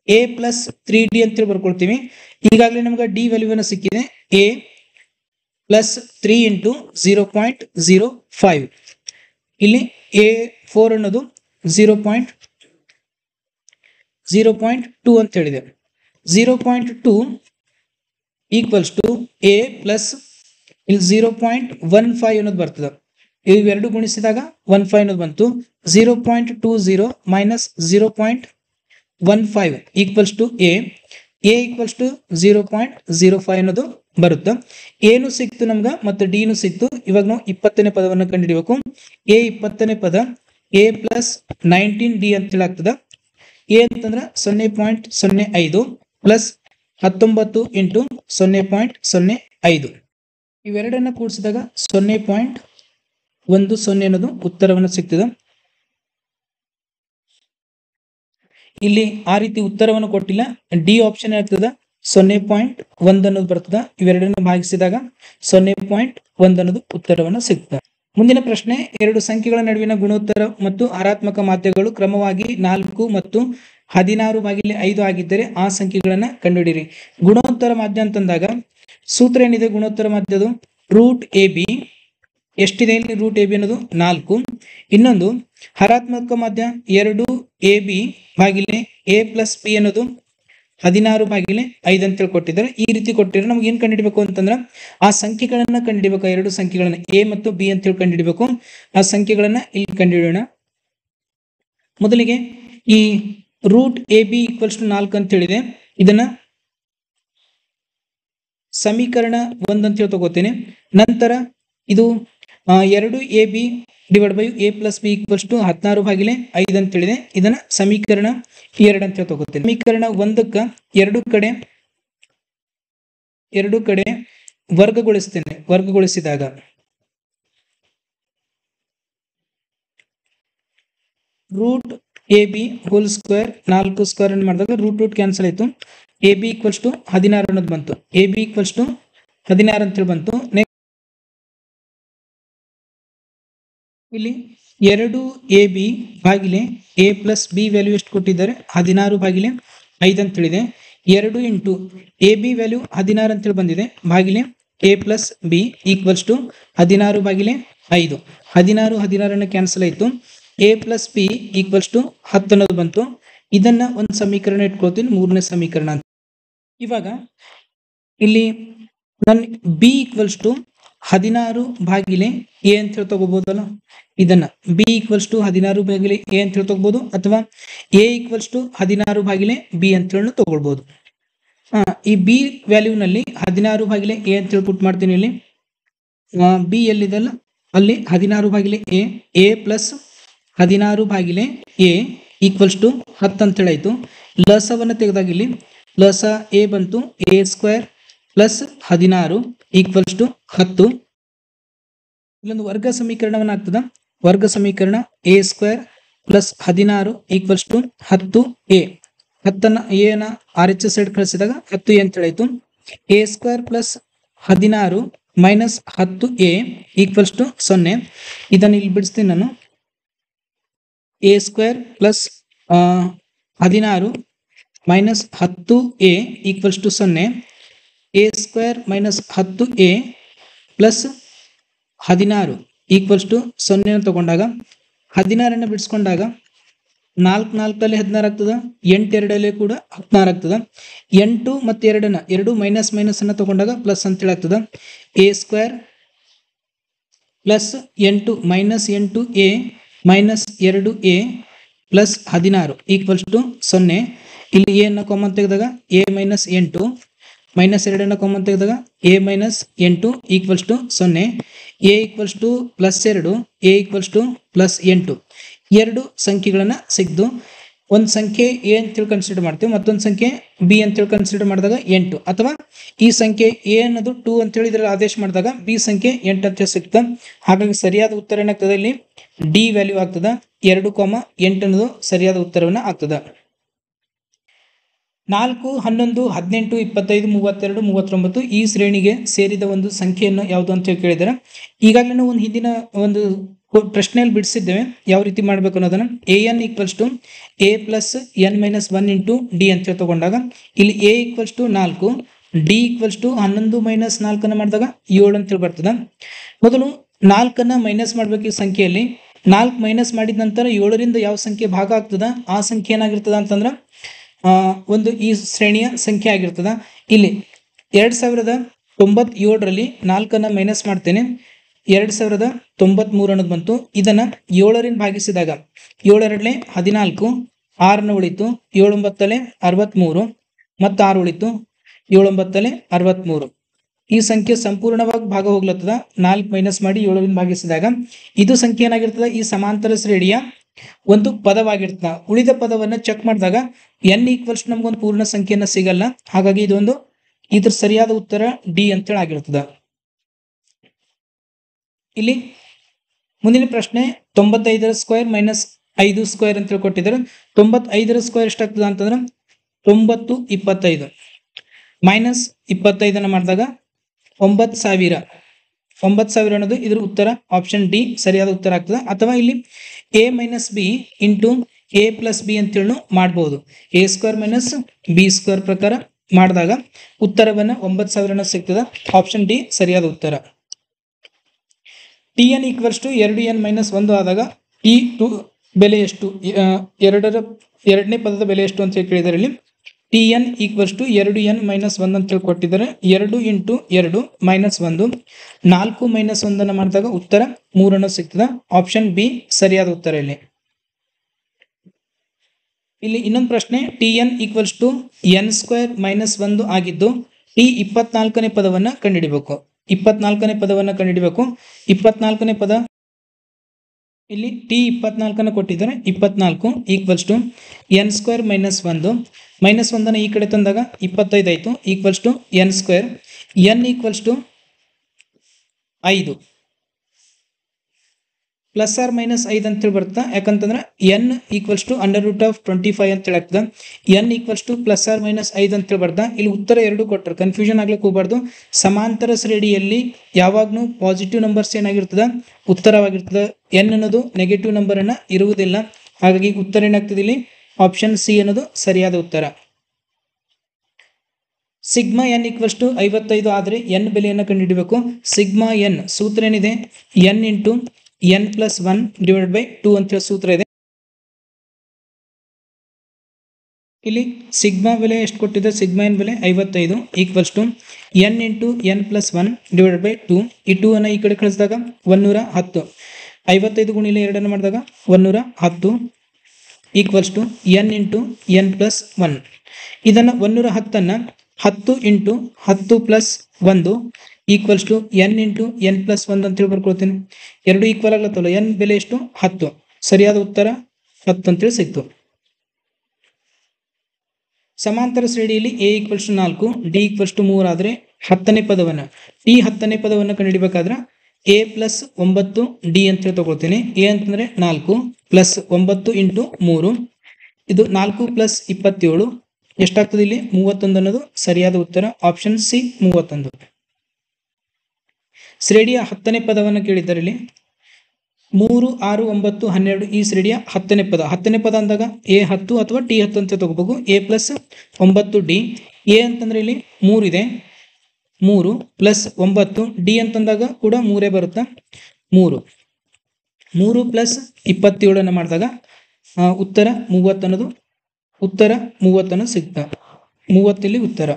A ಪ್ಲಸ್ 3D ಅಂತೇಳಿ ಬರ್ಕೊಳ್ತೀವಿ. ಈಗಾಗಲೇ ನಮ್ಗೆ ಡಿ ವ್ಯಾಲ್ಯೂವನ್ನು ಸಿಕ್ಕಿದೆ. A plus 3 into 0.05. ಇಲ್ಲಿ A4 ಅನ್ನೋದು 0.2 ಅಂತ ಹೇಳಿದೆ. 0.2 ಈಕ್ವಲ್ಸ್ ಟು A ಪ್ಲಸ್ ಇಲ್ಲಿ 0.15 ಅನ್ನೋದು ಬರ್ತದೆ. ಇವೆರಡು ಗುಣಿಸಿದಾಗ 15 ಅನ್ನೋದು ಬಂತು. 0.20 minus 0.15 equals to A equals to 0.05 ಅನ್ನೋದು ಬರುತ್ತೆ. ಏನು ಸಿಕ್ತು ನಮ್ಗ ಮತ್ತು ಡಿ ನು ಸಿಕ್ತು. ಇವಾಗ ನಾವು 20ನೇ ಪದವನ್ನು ಕಂಡುಹಿಡಬೇಕು. A 20ನೇ ಪದ A ಪ್ಲಸ್ 19D ಅಂತ ಹೇಳಾಗ್ತದ. A ಅಂತಂದ್ರೆ 0.05 ಪ್ಲಸ್ 19 ಇಂಟು 0.05. ಇವೆರಡನ್ನ ಕೂಡಿಸಿದಾಗ 0.10 ಅನ್ನೋದು ಉತ್ತರವನ್ನು ಸಿಗ್ತದೆ. ಇಲ್ಲಿ ಆ ರೀತಿ ಉತ್ತರವನ್ನು ಕೊಟ್ಟಿಲ್ಲ. ಡಿ ಆಪ್ಷನ್ ಆಗ್ತದ 0.1 ಅನ್ನೋದು ಬರ್ತದ. ಇವೆರಡನ್ನು ಭಾಗಿಸಿದಾಗ 0.1 ಅನ್ನೋದು ಉತ್ತರವನ್ನು ಸಿಗ್ತದೆ. ಮುಂದಿನ ಪ್ರಶ್ನೆ, ಎರಡು ಸಂಖ್ಯೆಗಳ ನಡುವಿನ ಗುಣೋತ್ತರ ಮತ್ತು ಹರಾತ್ಮಕ ಮಾಧ್ಯಗಳು ಕ್ರಮವಾಗಿ 4 ಮತ್ತು 16/5 ಆಗಿದ್ದರೆ ಆ ಸಂಖ್ಯೆಗಳನ್ನ ಕಂಡುಹಿಡಿಯಿರಿ. ಗುಣೋತ್ತರ ಮಾಧ್ಯ ಅಂತಂದಾಗ ಸೂತ್ರ ಏನಿದೆ ಗುಣೋತ್ತರ ಮಾಧ್ಯದು? Root A b. ಎಷ್ಟಿದೆ ಇಲ್ಲಿ? ರೂಟ್ ಎ ಬಿ ಅನ್ನೋದು 4. ಇನ್ನೊಂದು ಹರಾತ್ಮಕ ಮಾಧ್ಯ 2ab ಭಾಗಿಲೆ a ಪ್ಲಸ್ ಬಿ ಅನ್ನೋದು 16/5 ಅಂತ ಕೊಟ್ಟಿದ್ದಾರೆ. ಈ ರೀತಿ ಕೊಟ್ಟಿದ್ರೆ ನಮ್ಗೆ ಏನ್ ಕಂಡುಹಿಡಬೇಕು ಅಂತಂದ್ರೆ ಆ ಸಂಖ್ಯೆಗಳನ್ನ ಕಂಡುಹಿಡಬೇಕು. ಎರಡು ಸಂಖ್ಯೆಗಳನ್ನ ಎ ಮತ್ತು ಬಿ ಅಂತ ಹೇಳಿ ಕಂಡುಹಿಡಬೇಕು. ಆ ಸಂಖ್ಯೆಗಳನ್ನ ಇಲ್ಲಿ ಕಂಡುಹಿಡೋಣ. ಮೊದಲಿಗೆ ಈ root A B equals to 4 ಅಂತ ಹೇಳಿದೆ. ಇದನ್ನ ಸಮೀಕರಣ 1 ಅಂತ ಹೇಳಿ ತಗೋತೇನೆ. ನಂತರ ಇದು 2ab divide by a plus B equals to 16/5 ಅಂತ ಹೇಳಿದೆ. ಇದನ್ನ ಸಮೀಕರಣ 2 ಅಂತ ಹೇಳಿ ತಗೋತೇನೆ. ಸಮೀಕರಣ 1ಕ್ಕ ಎರಡು ಕಡೆ ವರ್ಗಗೊಳಿಸ್ತೇನೆ. ವರ್ಗಗೊಳಿಸಿದಾಗ root A b whole square 4 square ಅನ್ನು ಮಾಡಿದಾಗ ರೂಟ್ ಕ್ಯಾನ್ಸಲ್ ಆಯ್ತು. ಎ ಬಿ ಈಕ್ವಲ್ಸ್ ಟು 16 ಅನ್ನೋದು ಬಂತು. ಎ ಬಿ ಈಕ್ವಲ್ಸ್ ಟು 16 ಅಂತೇಳಿ ಬಂತು. ಇಲ್ಲಿ 2ab ಭಾಗಿಲೆ a ಪ್ಲಸ್ ಬಿ ವ್ಯಾಲ್ಯೂ ಎಷ್ಟು ಕೊಟ್ಟಿದ್ದಾರೆ? 16/5 ಅಂತ ಹೇಳಿದೆ. 2 ಇಂಟು ಎ ಬಿ ವ್ಯಾಲ್ಯೂ 16 ಅಂತೇಳಿ ಬಂದಿದೆ ಭಾಗಿಲೆ a plus B equals to 16/5. 16 cancel ಆಯ್ತು. a plus B equals to 10 ಅನ್ನೋದು ಬಂತು. ಇದನ್ನ ಒಂದು ಸಮೀಕರಣ ಇಟ್ಕೊಳ್ತೀನಿ, ಮೂರನೇ ಸಮೀಕರಣ ಅಂತ. ಇವಾಗ ಇಲ್ಲಿ ನನ್ನ ಬಿ ಈಕ್ವಲ್ಸ್ ಟು 16/a ಅಂತ ಹೇಳಿ ತಗೋಬಹುದಲ್ಲ. ಇದನ್ನ ಬಿ ಈಕ್ವಲ್ಸ್ ಟು 16/a ಅಂತ ಹೇಳಿ ತಗೋಬಹುದು, ಅಥವಾ a ಈಕ್ವಲ್ಸ್ ಟು 16/b ಅಂತ ಹೇಳಿ ತಗೊಳ್ಬಹುದು. ಈ ಬಿ ವ್ಯಾಲ್ಯೂನಲ್ಲಿ 16/a ಅಂತ ಹೇಳಿ ಪುಟ್ ಮಾಡ್ತೀನಿ. ಇಲ್ಲಿ ಬಿ ಎಲ್ಲಿದೆಲ್ಲ ಅಲ್ಲಿ 16/a, a plus 16/a equals to 10 ಅಂತ ಹೇಳಾಯ್ತು. ಲಸವನ್ನು ತೆಗೆದಾಗ ಇಲ್ಲಿ ಲಸ ಎ ಬಂತು, a square plus 16 equals to 10. ಇಲ್ಲೊಂದು ವರ್ಗ ಸಮೀಕರಣವನ್ನ ಆಗ್ತದ. ವರ್ಗ ಸಮೀಕರಣ a square plus 16 equals to 10a. 10ನ್ನ a ನ RHS ಸೈಡ್ ಕಳಿಸಿದಾಗ 10a ಅಂತ ಹೇಳಾಯ್ತು. a square plus 16 minus 10a equals to 0. ಇದನ್ನು ಇಲ್ಲಿ ಬಿಡಿಸ್ತೀನಿ ನಾನು. a square plus 16 minus 10a equals to 0. a square minus 10a plus 16 equals to 0 ತಗೊಂಡಾಗ 16 ಬಿಡಿಸ್ಕೊಂಡಾಗ 4 4 16 ಆಗ್ತದ. 8 2 ಕೂಡ 16 ಆಗ್ತದ. 8 ಮತ್ತು 2 ಮೈನಸ್ ಅನ್ನ ತಗೊಂಡಾಗ ಪ್ಲಸ್ ಅಂತೇಳಿ ಆಗ್ತದ. a square plus 8 minus 8a minus 2a plus 16 equals to 0. ಇಲ್ಲಿ a ನ ಕಾಮನ್ ತೆಗೆದಾಗ a ಮೈನಸ್ 8 ಮೈನಸ್ 2 ಕಾಮನ್ ತೆಗೆದಾಗ a minus 8 equals to 0. a equals to ಪ್ಲಸ್ 2, a ಈಕ್ವಲ್ಸ್ ಟು ಪ್ಲಸ್ 8. ಎರಡು ಸಂಖ್ಯೆಗಳನ್ನ ಸಿಗ್ದು ಒಂದು ಸಂಖ್ಯೆ a ಅಂತೇಳಿ ಕನ್ಸಿಡರ್ ಮಾಡ್ತೀವಿ, ಮತ್ತೊಂದು ಸಂಖ್ಯೆ b ಅಂತೇಳಿ ಕನ್ಸಿಡರ್ ಮಾಡಿದಾಗ 8, ಅಥವಾ ಈ ಸಂಖ್ಯೆ a ಅನ್ನೋದು 2 ಅಂತೇಳಿ ಇದರಲ್ಲಿ ಆದೇಶ ಮಾಡಿದಾಗ b ಸಂಖ್ಯೆ 8 ಅಂತ ಸಿಗ್ತದೆ. ಹಾಗಾಗಿ ಸರಿಯಾದ ಉತ್ತರ ಏನಾಗ್ತದೆ? ಇಲ್ಲಿ ಡಿ ವ್ಯಾಲ್ಯೂ ಆಗ್ತದ. 2,8 ಅನ್ನೋದು ಸರಿಯಾದ ಉತ್ತರವನ್ನ ಆಗ್ತದ. 4, 11, 18, 25, 32, 39 ಈ ಶ್ರೇಣಿಗೆ ಸೇರಿದ ಒಂದು ಸಂಖ್ಯೆಯನ್ನು ಯಾವುದು ಅಂತ ಹೇಳಿ ಕೇಳಿದರೆ, ಈಗಾಗಲೇ ಒಂದು ಹಿಂದಿನ ಒಂದು ಪ್ರಶ್ನೆಯಲ್ಲಿ ಬಿಡಿಸಿದ್ದೇವೆ ಯಾವ ರೀತಿ ಮಾಡಬೇಕು ಅನ್ನೋದನ್ನ. an equals to a plus n minus 1 into D ಅಂತ ಹೇಳಿ ತಗೊಂಡಾಗ ಇಲ್ಲಿ a equals to 4, D equals to 11 minus 4 ಮಾಡಿದಾಗ 7 ಅಂತೇಳಿ ಬರ್ತದೆ. ಮೊದಲು 4 ಮೈನಸ್ ಮಾಡ್ಬೇಕು. ಈ ಸಂಖ್ಯೆಯಲ್ಲಿ 4 ಮೈನಸ್ ಮಾಡಿದ ನಂತರ 7ರಿಂದ ಯಾವ ಸಂಖ್ಯೆ ಭಾಗ ಆಗ್ತದ ಆ ಸಂಖ್ಯೆ ಏನಾಗಿರ್ತದ ಅಂತಂದ್ರೆ ಒಂದು ಈ ಶ್ರೇಣಿಯ ಸಂಖ್ಯೆ ಆಗಿರ್ತದ. ಇಲ್ಲಿ 2097ರಲ್ಲಿ 4 ಮೈನಸ್ ಮಾಡ್ತೇನೆ, 2093 ಅನ್ನೋದು ಬಂತು. ಇದನ್ನ 7ರಿಂದ ಭಾಗಿಸಿದಾಗ 7 14, 6 ಉಳಿತು, 7 9 63 ಮತ್ತು 6 ಉಳಿತು, 7 9 63. ಈ ಸಂಖ್ಯೆ ಸಂಪೂರ್ಣವಾಗಿ ಭಾಗ ಹೋಗ್ಲತ್ತದ. 4 ಮೈನಸ್ ಮಾಡಿ 7ರಿಂದ ಭಾಗಿಸಿದಾಗ ಇದು ಸಂಖ್ಯೆ ಏನಾಗಿರ್ತದ? ಈ ಸಮಾಂತರ ಶ್ರೇಣಿಯ ಒಂದು ಪದವಾಗಿರ್ತದೆ. ಉಳಿದ ಪದವನ್ನ ಚೆಕ್ ಮಾಡಿದಾಗ ಎನ್ ಈಕ್ವಲ್ಸ್ ನಮ್ಗೊಂದು ಪೂರ್ಣ ಸಂಖ್ಯೆಯನ್ನ ಸಿಗಲ್ಲ. ಹಾಗಾಗಿ ಇದ್ರ ಸರಿಯಾದ ಉತ್ತರ ಡಿ ಅಂತೇಳಿ ಆಗಿರ್ತದ. ಇಲ್ಲಿ ಮುಂದಿನ ಪ್ರಶ್ನೆ 95ರ ಸ್ಕ್ವೇರ್ ಮೈನಸ್ 5 ಸ್ಕ್ವೇರ್ ಅಂತ ಕೊಟ್ಟಿದ್ದಾರೆ. 95ರ ಸ್ಕ್ವೇರ್ ಎಷ್ಟಾಗ್ತದ ಅಂತಂದ್ರೆ 9 25 ಮೈನಸ್ 25 ಮಾಡಿದಾಗ 9000 ಅನ್ನೋದು ಇದ್ರ ಉತ್ತರ ಆಪ್ಷನ್ ಡಿ ಸರಿಯಾದ ಉತ್ತರ ಆಗ್ತದೆ. ಅಥವಾ ಇಲ್ಲಿ A minus B into A plus B ಅಂತೇಳಿ ಮಾಡ್ಬೋದು. A square minus B square ಪ್ರಕಾರ ಮಾಡಿದಾಗ ಉತ್ತರವನ್ನ 9000 ಸಿಗ್ತದೆ. ಆಪ್ಷನ್ ಡಿ ಸರಿಯಾದ ಉತ್ತರ. T N equals to 2n minus 1 ಆದಾಗ T2 ಬೆಲೆ ಎಷ್ಟು, ಎರಡನೇ ಪದದ ಬೆಲೆ ಎಷ್ಟು ಅಂತ ಕೇಳಿದರೆ ಇಲ್ಲಿ T N equals to 2n minus 1 ಅಂತ ಕೊಟ್ಟಿದ್ದಾರೆ. 2 ಇಂಟು 2 ಮೈನಸ್ 1, 4 ಮೈನಸ್ 1 ಮಾಡಿದಾಗ ಉತ್ತರ 3 ಸಿಗ್ತದೆ. ಆಪ್ಷನ್ ಬಿ ಸರಿಯಾದ ಉತ್ತರ. ಇಲ್ಲಿ ಇನ್ನೊಂದು ಪ್ರಶ್ನೆ, T N equals to N square minus 1 ಆಗಿದ್ದು ಟಿ 24ನೇ ಪದವನ್ನ ಕಂಡುಹಿಡಿಬೇಕು. 24ನೇ ಪದವನ್ನ ಕಂಡುಹಿಡಿಬೇಕು. 24ನೇ ಪದ ಇಲ್ಲಿ ಟಿ 24 ಕೊಟ್ಟಿದ್ದಾರೆ. 24 equals to N square minus 1, minus 1 ಈ ಕಡೆ ತಂದಾಗ 25 ಆಯ್ತು, equals to N square. N equals to 5 plus R minus 5 ಅಂತೇಳಿ ಬರುತ್ತೆ. ಯಾಕಂತಂದ್ರೆ ಎನ್ ಈಕ್ವಲ್ಸ್ ಟು √25 ಅಂತೇಳಿ ಆಗ್ತದೆ. N equals to plus R minus 5 ಅಂತೇಳಿ ಬರ್ತಾ ಇಲ್ಲಿ ಉತ್ತರ 2 ಕೊಟ್ಟರು, ಕನ್ಫ್ಯೂಷನ್ ಆಗ್ಲಿಕ್ಕೆ ಹೋಗಬಾರ್ದು. ಸಮಾಂತರ ಶ್ರೇಣಿಯಲ್ಲಿ ಯಾವಾಗ್ಲೂ ಪಾಸಿಟಿವ್ ನಂಬರ್ಸ್ ಏನಾಗಿರ್ತದೆ ಉತ್ತರವಾಗಿರ್ತದೆ. ಎನ್ ಅನ್ನೋದು ನೆಗೆಟಿವ್ ನಂಬರ್ ಅನ್ನ ಇರುವುದಿಲ್ಲ. ಹಾಗಾಗಿ ಉತ್ತರ ಏನಾಗ್ತದೆ ಇಲ್ಲಿ ಆಪ್ಷನ್ ಸಿ ಅನ್ನೋದು ಸರಿಯಾದ ಉತ್ತರ. ಸಿಗ್ಮಾ ಎನ್ ಈಕ್ವಲ್ಸ್ ಟು 55 ಆದ್ರೆ ಎನ್ ಬೆಲೆಯನ್ನು ಕಂಡುಹಿಡಬೇಕು. ಸಿಗ್ಮಾ ಎನ್ ಸೂತ್ರ ಏನಿದೆ, N into N plus 1 divide by 2 ಅಂತ ಸೂತ್ರ ಇದೆ. ಇಲ್ಲಿ ಸಿಗ್ಮಾ ಬೆಲೆ ಎಷ್ಟು ಕೊಟ್ಟಿದೆ, ಸಿಗ್ಮಾ ಎನ್ ಬೆಲೆ 55 equals to N into N plus 1 divide by 2. ಈ 2 ಅನ್ನ ಈ ಕಡೆ ಕಳಿಸಿದಾಗ 110, 55 ಗುಣಿಲೆ 2 ಮಾಡಿದಾಗ 110 equals to N into N plus 1. ಇದನ್ನು 110 10 into 10 plus 1 equals to N into N plus 1 ಅಂತೇಳಿ ಬರ್ಕೊಳ್ತೀನಿ. 2 ಈಕ್ವಲ್ ಆಗ್ಲತ್ತಲ್ಲ, ಎನ್ ಬೆಲೆ ಎಷ್ಟು 10, ಸರಿಯಾದ ಉತ್ತರ 10 ಅಂತೇಳಿ ಸಿಕ್ತು. ಸಮಾಂತರ ಶ್ರೇಣಿಯಲ್ಲಿ A equals to 4, D equals to 3 ಆದ್ರೆ 10ನೇ ಪದವನ್ನ ಕಂಡುಹಿಡಿಬೇಕಾದ್ರೆ ಎ ಪ್ಲಸ್ 9 ಡಿ ಅಂತೇಳಿ ತಗೊಳ್ತೀನಿ. ಎ ಅಂತಂದ್ರೆ 4 ಪ್ಲಸ್ 9 ಇಂಟು 3, ಇದು 4 ಪ್ಲಸ್ 27 ಎಷ್ಟಾಗ್ತದೆ ಇಲ್ಲಿ 31 ಅನ್ನೋದು ಸರಿಯಾದ ಉತ್ತರ. Option C 31. ಶ್ರೇಣಿಯ 10ನೇ ಪದವನ್ನು ಕೇಳಿದ್ದಾರೆ. ಇಲ್ಲಿ 3, 6, 9, 12 ಈ ಶ್ರೇಣಿಯ 10ನೇ ಪದ. 10ನೇ ಪದ ಅಂದಾಗ ಎ 10 ಅಥವಾ ಟಿ 10 ಅಂತ ತಗೋಬೇಕು. A plus 9 D. ಎ ಅಂತಂದ್ರೆ ಇಲ್ಲಿ 3 ಇದೆ, 3 ಪ್ಲಸ್ 9. ಡಿ ಅಂತಂದಾಗ ಕೂಡ 3 ಬರುತ್ತೆ, 3 ಪ್ಲಸ್ 27 ಮಾಡಿದಾಗ ಉತ್ತರ 30 ಅನ್ನೋದು ಉತ್ತರ 30 ಸಿಗ್ತಾ. 30 ಇಲ್ಲಿ ಉತ್ತರ.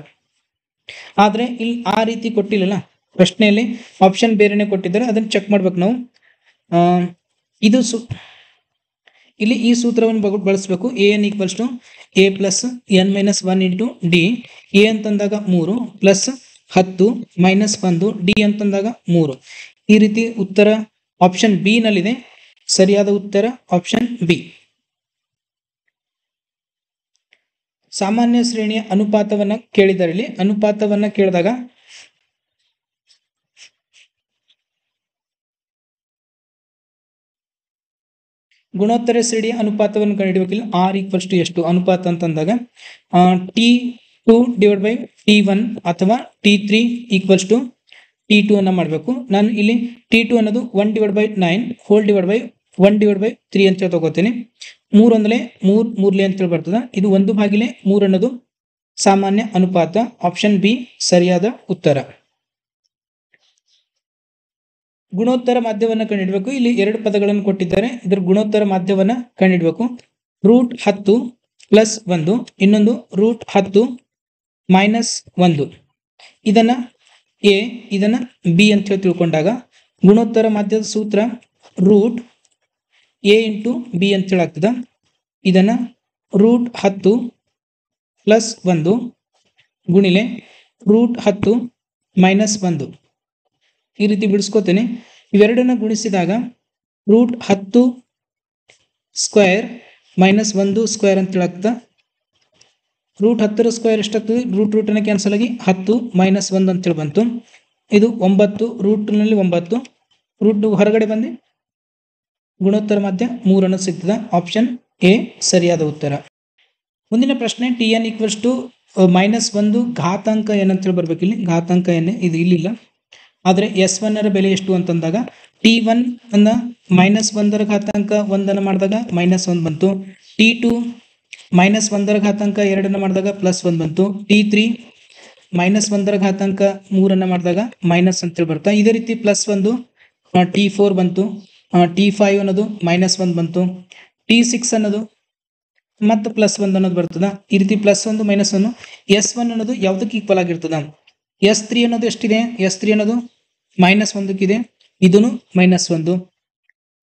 ಆದ್ರೆ ಇಲ್ಲಿ ಆ ರೀತಿ ಕೊಟ್ಟಿಲ್ಲಲ್ಲ, ಪ್ರಶ್ನೆಯಲ್ಲಿ ಆಪ್ಷನ್ ಬೇರೆನೆ ಕೊಟ್ಟಿದ್ದಾರೆ, ಅದನ್ನ ಚೆಕ್ ಮಾಡ್ಬೇಕು ನಾವು. ಇದು ಇಲ್ಲಿ ಈ ಸೂತ್ರವನ್ನು ಬಳಸಬೇಕು. A N equals to A plus N minus 1 into D. A ಅಂತಂದಾಗ 3 ಪ್ಲಸ್ 10 ಮೈನಸ್ 1, ಡಿ ಅಂತಂದಾಗ 3. ಈ ರೀತಿ ಉತ್ತರ ಆಪ್ಷನ್ ಬಿ ನಲ್ಲಿದೆ. ಸರಿಯಾದ ಉತ್ತರ ಆಪ್ಷನ್ ಬಿ. ಸಾಮಾನ್ಯ ಶ್ರೇಣಿಯ ಅನುಪಾತವನ್ನ ಕೇಳಿದರೆ ಇಲ್ಲಿ ಅನುಪಾತವನ್ನ ಕೇಳಿದಾಗ ಗುಣೋತ್ತರ ಶ್ರೇಣಿಯ ಅನುಪಾತವನ್ನು ಕಂಡುಹಿಡಿಯಬೇಕಿಲ್ಲ. ಆರ್ ಈಕ್ವಲ್ಸ್ ಟು ಎಷ್ಟು ಅನುಪಾತ ಅಂತಂದಾಗ T2 ಡಿವೈಡ್ ಬೈ T1 ಅಥವಾ T3 ಈಕ್ವಲ್ಸ್ ಟು T2 ಅನ್ನ ಮಾಡಬೇಕು. ನಾನು ಇಲ್ಲಿ T2 ಅನ್ನೋದು 1 divide by 9 hole divide by 1 divide by 3 ಅಂತ ತಗೋತೀನಿ. 3 ಒಂದಲೇ 3 ಅಂತ ಬರ್ತದೆ. ಇದು 1/3 ಅನ್ನೋದು ಸಾಮಾನ್ಯ ಅನುಪಾತ. ಆಪ್ಷನ್ ಬಿ ಸರಿಯಾದ ಉತ್ತರ. ಗುಣೋತ್ತರ ಮಾಧ್ಯಮವನ್ನು ಕಂಡುಹಿಡಬೇಕು. ಇಲ್ಲಿ 2 ಪದಗಳನ್ನು ಕೊಟ್ಟಿದ್ದಾರೆ, ಇದರ ಗುಣೋತ್ತರ ಮಾಧ್ಯಮವನ್ನು ಕಂಡುಹಿಡಬೇಕು. √10 ಪ್ಲಸ್ 1, ಇನ್ನೊಂದು √10 ಮೈನಸ್ 1. ಇದನ್ನ ಎ, ಇದನ್ನ ಬಿ ಅಂತ ಹೇಳಿ ತಿಳ್ಕೊಂಡಾಗ ಗುಣೋತ್ತರ ಮಾಧ್ಯದ ಸೂತ್ರ ರೂಟ್ ಎ ಇಂಟು ಬಿ ಅಂತ ಹೇಳಿ ಆಗ್ತದ. ಇದನ್ನ √10 ಪ್ಲಸ್ 1 ಗುಣಿಲೆ √10 ಮೈನಸ್ 1 ಈ ರೀತಿ ಬಿಡಿಸ್ಕೋತೇನೆ. ಇವೆರಡನ್ನ ಗುಣಿಸಿದಾಗ √10 ಸ್ಕ್ವೇರ್ ಮೈನಸ್ 1 ಸ್ಕ್ವೇರ್ ಅಂತೇಳಿ ಆಗ್ತದೆ. ರೂಟ್ 10 ಸ್ಕ್ವೇರ್ ಎಷ್ಟಾಗ್ತದೆ, ರೂಟನ್ನು ಕ್ಯಾನ್ಸಲ್ ಆಗಿ 10 ಮೈನಸ್ 1 ಅಂತೇಳಿ ಬಂತು. ಇದು 9, ರೂಟ್ನಲ್ಲಿ 9, ರೂಟ್ ಹೊರಗಡೆ ಬಂದು ಗುಣೋತ್ತರ ಮಧ್ಯ 3 ಅನ್ನೋದು ಸಿಗ್ತದೆ. ಆಪ್ಷನ್ ಎ ಸರಿಯಾದ ಉತ್ತರ. ಮುಂದಿನ ಪ್ರಶ್ನೆ Tn ಈಕ್ವಲ್ಸ್ ಟು -1 ಘಾತಾಂಕ n ಅಂತೇಳಿ ಬರ್ಬೇಕು. ಇಲ್ಲಿ ಘಾತಾಂಕ n ಇದು ಇಲ್ಲಿಲ್ಲ, ಆದರೆ S1 ಬೆಲೆ ಎಷ್ಟು ಅಂತಂದಾಗ T1 ಅನ್ನ -1 ಘಾತಾಂಕ 1 ಮಾಡಿದಾಗ -1 ಬಂತು. T2 -1 ಘಾತಾಂಕ 2 ಮಾಡಿದಾಗ +1 ಬಂತು. T3 -1 ಘಾತಾಂಕ 3 ಮಾಡಿದಾಗ ಮೈನಸ್ ಅಂತೇಳಿ ಬರ್ತಾ. ಇದೇ ರೀತಿ +1 T4 ಬಂತು. T5 ಅನ್ನೋದು -1 ಬಂತು. T6 ಅನ್ನೋದು ಮತ್ತು +1 ಅನ್ನೋದು ಬರ್ತದ. ಈ ರೀತಿ +1 -1 S1 ಅನ್ನೋದು ಯಾವುದಕ್ಕೆ ಈಕ್ವಲ್ ಆಗಿರ್ತದ? S3 ಅನ್ನೋದು ಎಷ್ಟಿದೆ? S3 ಅನ್ನೋದು -1 ಇದೆ, ಇದನ್ನು -1.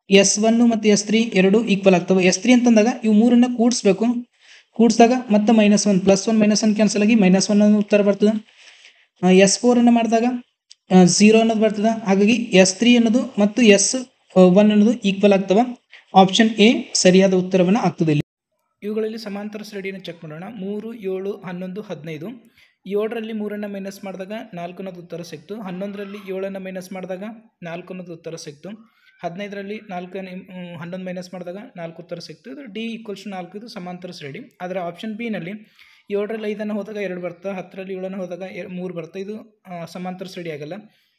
S1 ಮತ್ತು S3 ಎರಡು ಈಕ್ವಲ್ ಆಗ್ತವೆ. S3 ಅಂತಂದಾಗ ಇವು ಮೂರನ್ನ ಕೂಡಿಸ್ಬೇಕು, ಕೂಡಿಸಿದಾಗ ಮತ್ತೆ -1 +1 -1 ಕ್ಯಾನ್ಸಲ್ ಆಗಿ -1 ಅನ್ನೋದು ಉತ್ತರ ಬರ್ತದೆ. S4 ಅನ್ನು ಮಾಡಿದಾಗ 0 ಅನ್ನೋದು ಬರ್ತದೆ. ಹಾಗಾಗಿ S3 ಅನ್ನೋದು ಮತ್ತು S1 ಅನ್ನೋದು ಈಕ್ವಲ್ ಆಗ್ತವೆ. ಆಪ್ಷನ್ ಎ ಸರಿಯಾದ ಉತ್ತರವನ್ನು ಆಗ್ತದೆ. ಇವುಗಳಲ್ಲಿ ಸಮಾಂತರ ಶ್ರೇಣಿಯನ್ನು ಚೆಕ್ ಮಾಡೋಣ. 3, 7, 11, 15. 7ರಲ್ಲಿ 3 ಮೈನಸ್ ಮಾಡಿದಾಗ 4 ಅನ್ನೋದು ಉತ್ತರ ಸಿಕ್ತು. 11ರಲ್ಲಿ 7 ಮೈನಸ್ ಮಾಡಿದಾಗ 4 ಅನ್ನೋದು ಉತ್ತರ ಸಿಕ್ತು. 15ರಲ್ಲಿ 11 ಮೈನಸ್ ಮಾಡಿದಾಗ 4 ಉತ್ತರ ಸಿಕ್ತು. ಇದು D = 4 ಇದು ಸಮಾಂತರ ಶ್ರೇಣಿ. ಆದರೆ ಆಪ್ಷನ್ ಬಿ ನಲ್ಲಿ 7ರಲ್ಲಿ 5 ಹೋದಾಗ 2 ಬರ್ತದೆ, 10ರಲ್ಲಿ 7 ಹೋದಾಗ 3 ಬರ್ತದೆ. ಇದು ಸಮಾಂತರ ಶ್ರೇಣಿ ಆಗಲ್ಲ.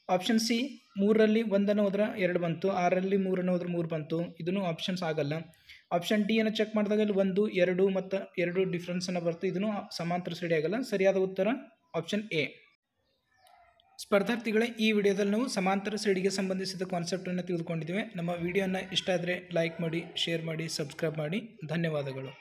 ಆಪ್ಷನ್ ಸಿ 3ರಲ್ಲಿ 1 ಹೋದ್ರೆ 2 ಬಂತು, 6ರಲ್ಲಿ 3 ಹೋದ್ರೆ 3 ಬಂತು. ಇದನ್ನು ಆಪ್ಷನ್ಸ್ ಆಗಲ್ಲ. ಆಪ್ಷನ್ ಡಿ ಅನ್ನು ಚೆಕ್ ಮಾಡಿದಾಗ ಇಲ್ಲಿ 1, 2 ಮತ್ತು 2 ಡಿಫ್ರೆನ್ಸ್ ಅನ್ನು ಬರ್ತದೆ. ಇದನ್ನು ಸಮಾಂತರ ಶ್ರೇಣಿ ಆಗಲ್ಲ. ಸರಿಯಾದ ಉತ್ತರ ಆಪ್ಷನ್ ಎ. ಸ್ಪರ್ಧಾರ್ಥಿಗಳೇ, ಈ ವಿಡಿಯೋದಲ್ಲಿ ನಾವು ಸಮಾಂತರ ಶ್ರೇಣಿಗೆ ಸಂಬಂಧಿಸಿದ ಕಾನ್ಸೆಪ್ಟನ್ನು ತಿಳಿದುಕೊಂಡಿದ್ದೇವೆ. ನಮ್ಮ ವಿಡಿಯೋನ ಇಷ್ಟ ಆದರೆ ಲೈಕ್ ಮಾಡಿ, ಶೇರ್ ಮಾಡಿ, ಸಬ್ಸ್ಕ್ರೈಬ್ ಮಾಡಿ. ಧನ್ಯವಾದಗಳು.